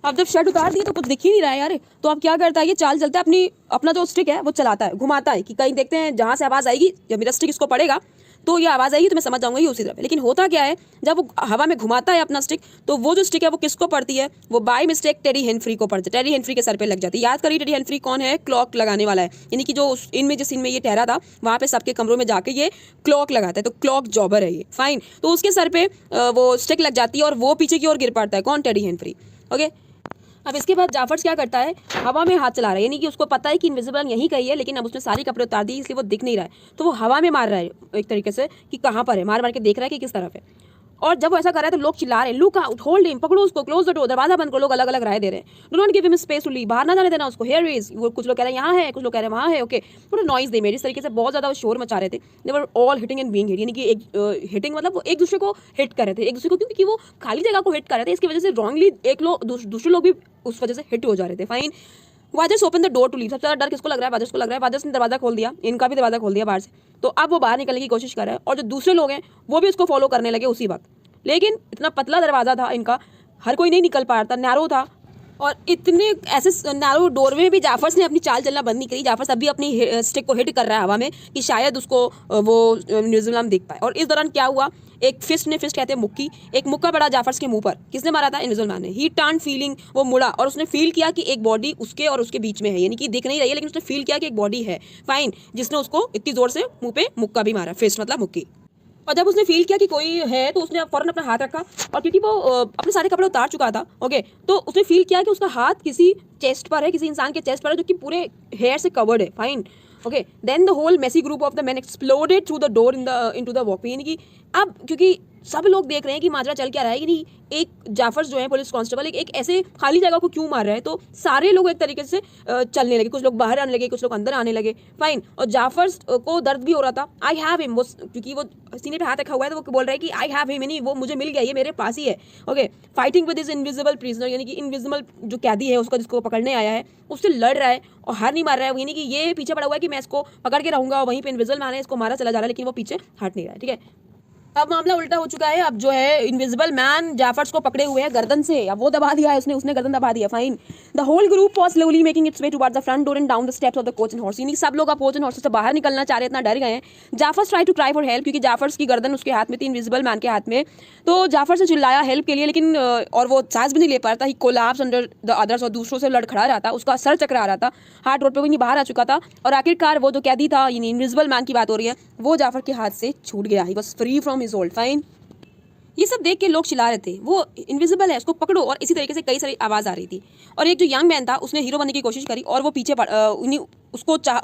अब जब शर्ट उतार दी तो कुछ दिख ही नहीं रहा है यार, तो अब क्या करता है, ये चाल चलता है, अपना जो स्टिक है वो चलाता है, घुमाता है कि कहीं देखते हैं जहाँ से आवाज़ आएगी, जब मेरा स्टिक इसको पड़ेगा तो ये आवाज़ आएगी तो मैं समझ जाऊंगा ये उसी तरफ है। लेकिन होता क्या है, जब वो हवा में घुमाता है अपना स्टिक, तो वो जो स्टिक है वो किसको पड़ती है, वो बाय मिस्टेक टेरी हेनफ्री को पड़ती है, टेरी हेनफ्री के सर पे लग जाती है। याद करिए टेरी हेनफ्री कौन है, क्लॉक लगाने वाला है, यानी कि जो इनमें जिस इनमें ये ठहरा था वहाँ पे सबके कमरों में जाके ये क्लॉक लगाता है, तो क्लॉक जॉबर है ये, फाइन। तो उसके सर पे वो स्टिक लग जाती है और वो पीछे की ओर गिर पड़ता है, कौन, टेरी हेनफ्री। ओके, अब इसके बाद जाफर क्या करता है, हवा में हाथ चला रहा है, यानी कि उसको पता है कि इनविजिबल यहीं कहीं है, लेकिन अब उसने सारे कपड़े उतार दिए इसलिए वो दिख नहीं रहा है, तो वो हवा में मार रहा है एक तरीके से कि कहाँ पर है, मार मार के देख रहा है कि किस तरफ है। और जब वो ऐसा कर रहा है तो लोग चिल्ला रहे हैं लुक आउट, होल्ड हिम, पकड़ो उसको, क्लोज द डोर, दरवाजा बंद करो, लोग अलग अलग राय दे रहे हैं, do not give him space to leave, बाहर ना जाने देना उसको, हियर इज, वो कुछ लोग कह रहे हैं यहाँ है, कुछ लोग कह रहे हैं वहाँ है। ओके, पूरा नॉइज दे मेरी, इस तरीके से बहुत ज़्यादा शोर मचा रहे थे। They were all hitting and being hit, यानी कि एक हिटिंग मतलब वो एक दूसरे को हिट कर रहे थे, एक दूसरे को, क्योंकि वो खाली जगह को हिट कर रहे थे, इसकी वजह से रॉन्गली एक लोग दूसरे लोग भी उस वजह से हिट हो जा रहे थे, fine. Wadgers open the door to leave, सबसे ज़्यादा डर किसको लग रहा है, वाजर्स को लग रहा है। वाजर्स ने दरवाजा खोल दिया, इनका भी दरवाजा खोल दिया बाहर से, तो अब वो बाहर निकलने की कोशिश कर रहा है, और जो दूसरे लोग हैं वो भी उसको फॉलो करने लगे उसी वक्त। लेकिन इतना पतला दरवाजा था इनका, हर कोई नहीं निकल पा रहा था, नैरो था, और इतने ऐसे नैरो डोरवे में भी जाफर्स ने अपनी चाल चलना बंद नहीं करी। जाफर्स अभी अपनी स्टिक को हिट कर रहा है हवा में कि शायद उसको वो इनविजिबल मैन देख पाए। और इस दौरान क्या हुआ, एक फिस्ट कहते हैं मुक्की, एक मुक्का पड़ा जाफर्स के मुंह पर। किसने मारा था? इनविजिबल मैन ने। ही टर्न फीलिंग, वो मुड़ा और उसने फील किया कि एक बॉडी उसके और उसके बीच में है, यानी कि दिख नहीं रही है लेकिन उसने फील किया कि एक बॉडी है, फाइन, जिसने उसको इतनी जोर से मुंह पे मुक्का भी मारा, फिस्ट मतलब मुक्की। और जब उसने फील किया कि कोई है तो उसने फौरन अपना हाथ रखा, और क्योंकि वो अपने सारे कपड़े उतार चुका था, ओके, तो उसने फील किया कि उसका हाथ किसी चेस्ट पर है, किसी इंसान के चेस्ट पर है जो कि पूरे हेयर से कवर्ड है, fine, okay. Then the whole messy group of the man exploded through the door into the walk, यानी कि अब क्योंकि सब लोग देख रहे हैं कि माजरा चल क्या रहा है, कि नहीं एक जाफर्स जो है पुलिस कांस्टेबल एक ऐसे खाली जगह को क्यों मार रहा है। तो सारे लोग एक तरीके से चलने लगे, कुछ लोग बाहर आने लगे, कुछ लोग अंदर आने लगे, फाइन। और जाफर्स को दर्द भी हो रहा था। आई हैव हिम, वो क्योंकि वो सीने पे हाथ रखा हुआ है तो वो बोल रहा है कि आई हैव हिम, यानी वो मुझे मिल गया, ये मेरे पास ही है, okay. Fighting with his invisible prisoner, यानी कि इनविजिबल जो कैदी है उसको, जिसको पकड़ने आया है, उससे लड़ रहा है और हार नहीं मार रहा है, यानी कि ये पीछे पड़ा हुआ है कि मैं इसको पकड़ के रहूंगा, और वहीं पे इनविजिबल मैन है, इसको मारा चला जा रहा है, लेकिन वो पीछे हट नहीं रहा है, ठीक है। अब मामला उल्टा हो चुका है। अब जो है इनविजिबल मैन जाफर्स को पकड़े हुए हैं गर्दन से, अब वो दबा दिया है उसने गर्दन दबा दिया, fine. The whole group was slowly making its way towards the front door and down the steps of the coach and horse, यानी सब लोग अब कोच एंड हॉर्स से बाहर निकलना चाह रहे हैं, इतना डर गए हैं। Jaffers try to cry for help, क्योंकि जाफर्स की गर्दन उसके हाथ में थी, इनविजिबल मैन के हाथ में, तो जाफर से चिल्लाया हेल्प के लिए, लेकिन और वो सांस भी नहीं ले पा रहा था। ही कोलैप्स अंडर द अदर्स, और दूसरों से लड़ खड़ा रहा था, उसका सर चकरा रहा था, हार्ट रोड पे भी बाहर आ चुका था, और आखिरकार वो जो कैदी था, यानी इनविजिबल मैन की बात हो रही है, वो जाफर के हाथ से छूट गया। He was free from his hold, fine. ये सब देख के लोग चिल्ला रहे थे वो इनविजिबल है, उसको पकड़ो, और इसी तरीके से कई सारी आवाज़ आ रही थी। और एक जो यंग मैन था उसने हीरो बनने की कोशिश करी, और वो पीछे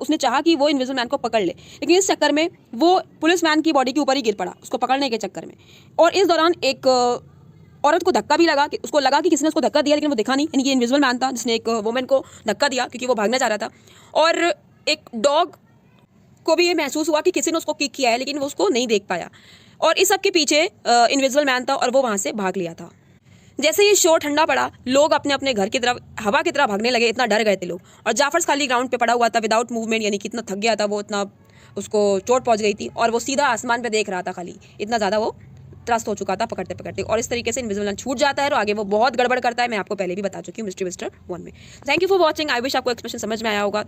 उसने चाहा कि वो इनविजिबल मैन को पकड़ ले, लेकिन इस चक्कर में वो पुलिस मैन की बॉडी के ऊपर ही गिर पड़ा उसको पकड़ने के चक्कर में। और इस दौरान एक औरत को धक्का भी लगा, कि उसको लगा कि किसने उसको धक्का दिया, लेकिन वो दिखा नहीं, यानी कि इनविजिबल मैन था जिसने एक वुमेन को धक्का दिया क्योंकि वो भागना चाह रहा था। और एक डॉग को भी ये महसूस हुआ कि किसी ने उसको किक किया है, लेकिन वो उसको नहीं देख पाया। और इस सब के पीछे इनविजिबल मैन था और वो वहाँ से भाग लिया था। जैसे ये शो ठंडा पड़ा, लोग अपने अपने घर की तरफ हवा की तरह भागने लगे, इतना डर गए थे लोग। और जाफर्स खाली ग्राउंड पे पड़ा हुआ था विदाउट मूवमेंट, यानी कि इतना थक गया था वो, इतना उसको चोट पहुंच गई थी, और वो सीधा आसमान पे देख रहा था खाली, इतना ज़्यादा वो त्रस्त हो चुका था पकड़ते पकड़ते। और इस तरीके से इनविजिबल मैन छूट जाता है और आगे वो बहुत गड़बड़ करता है। मैं आपको पहले भी बता चुकी हूँ मिस्ट्री विजिटर 1 में। Thank you for watching. I wish आपको एक्सप्रेशन समझ में आया होगा।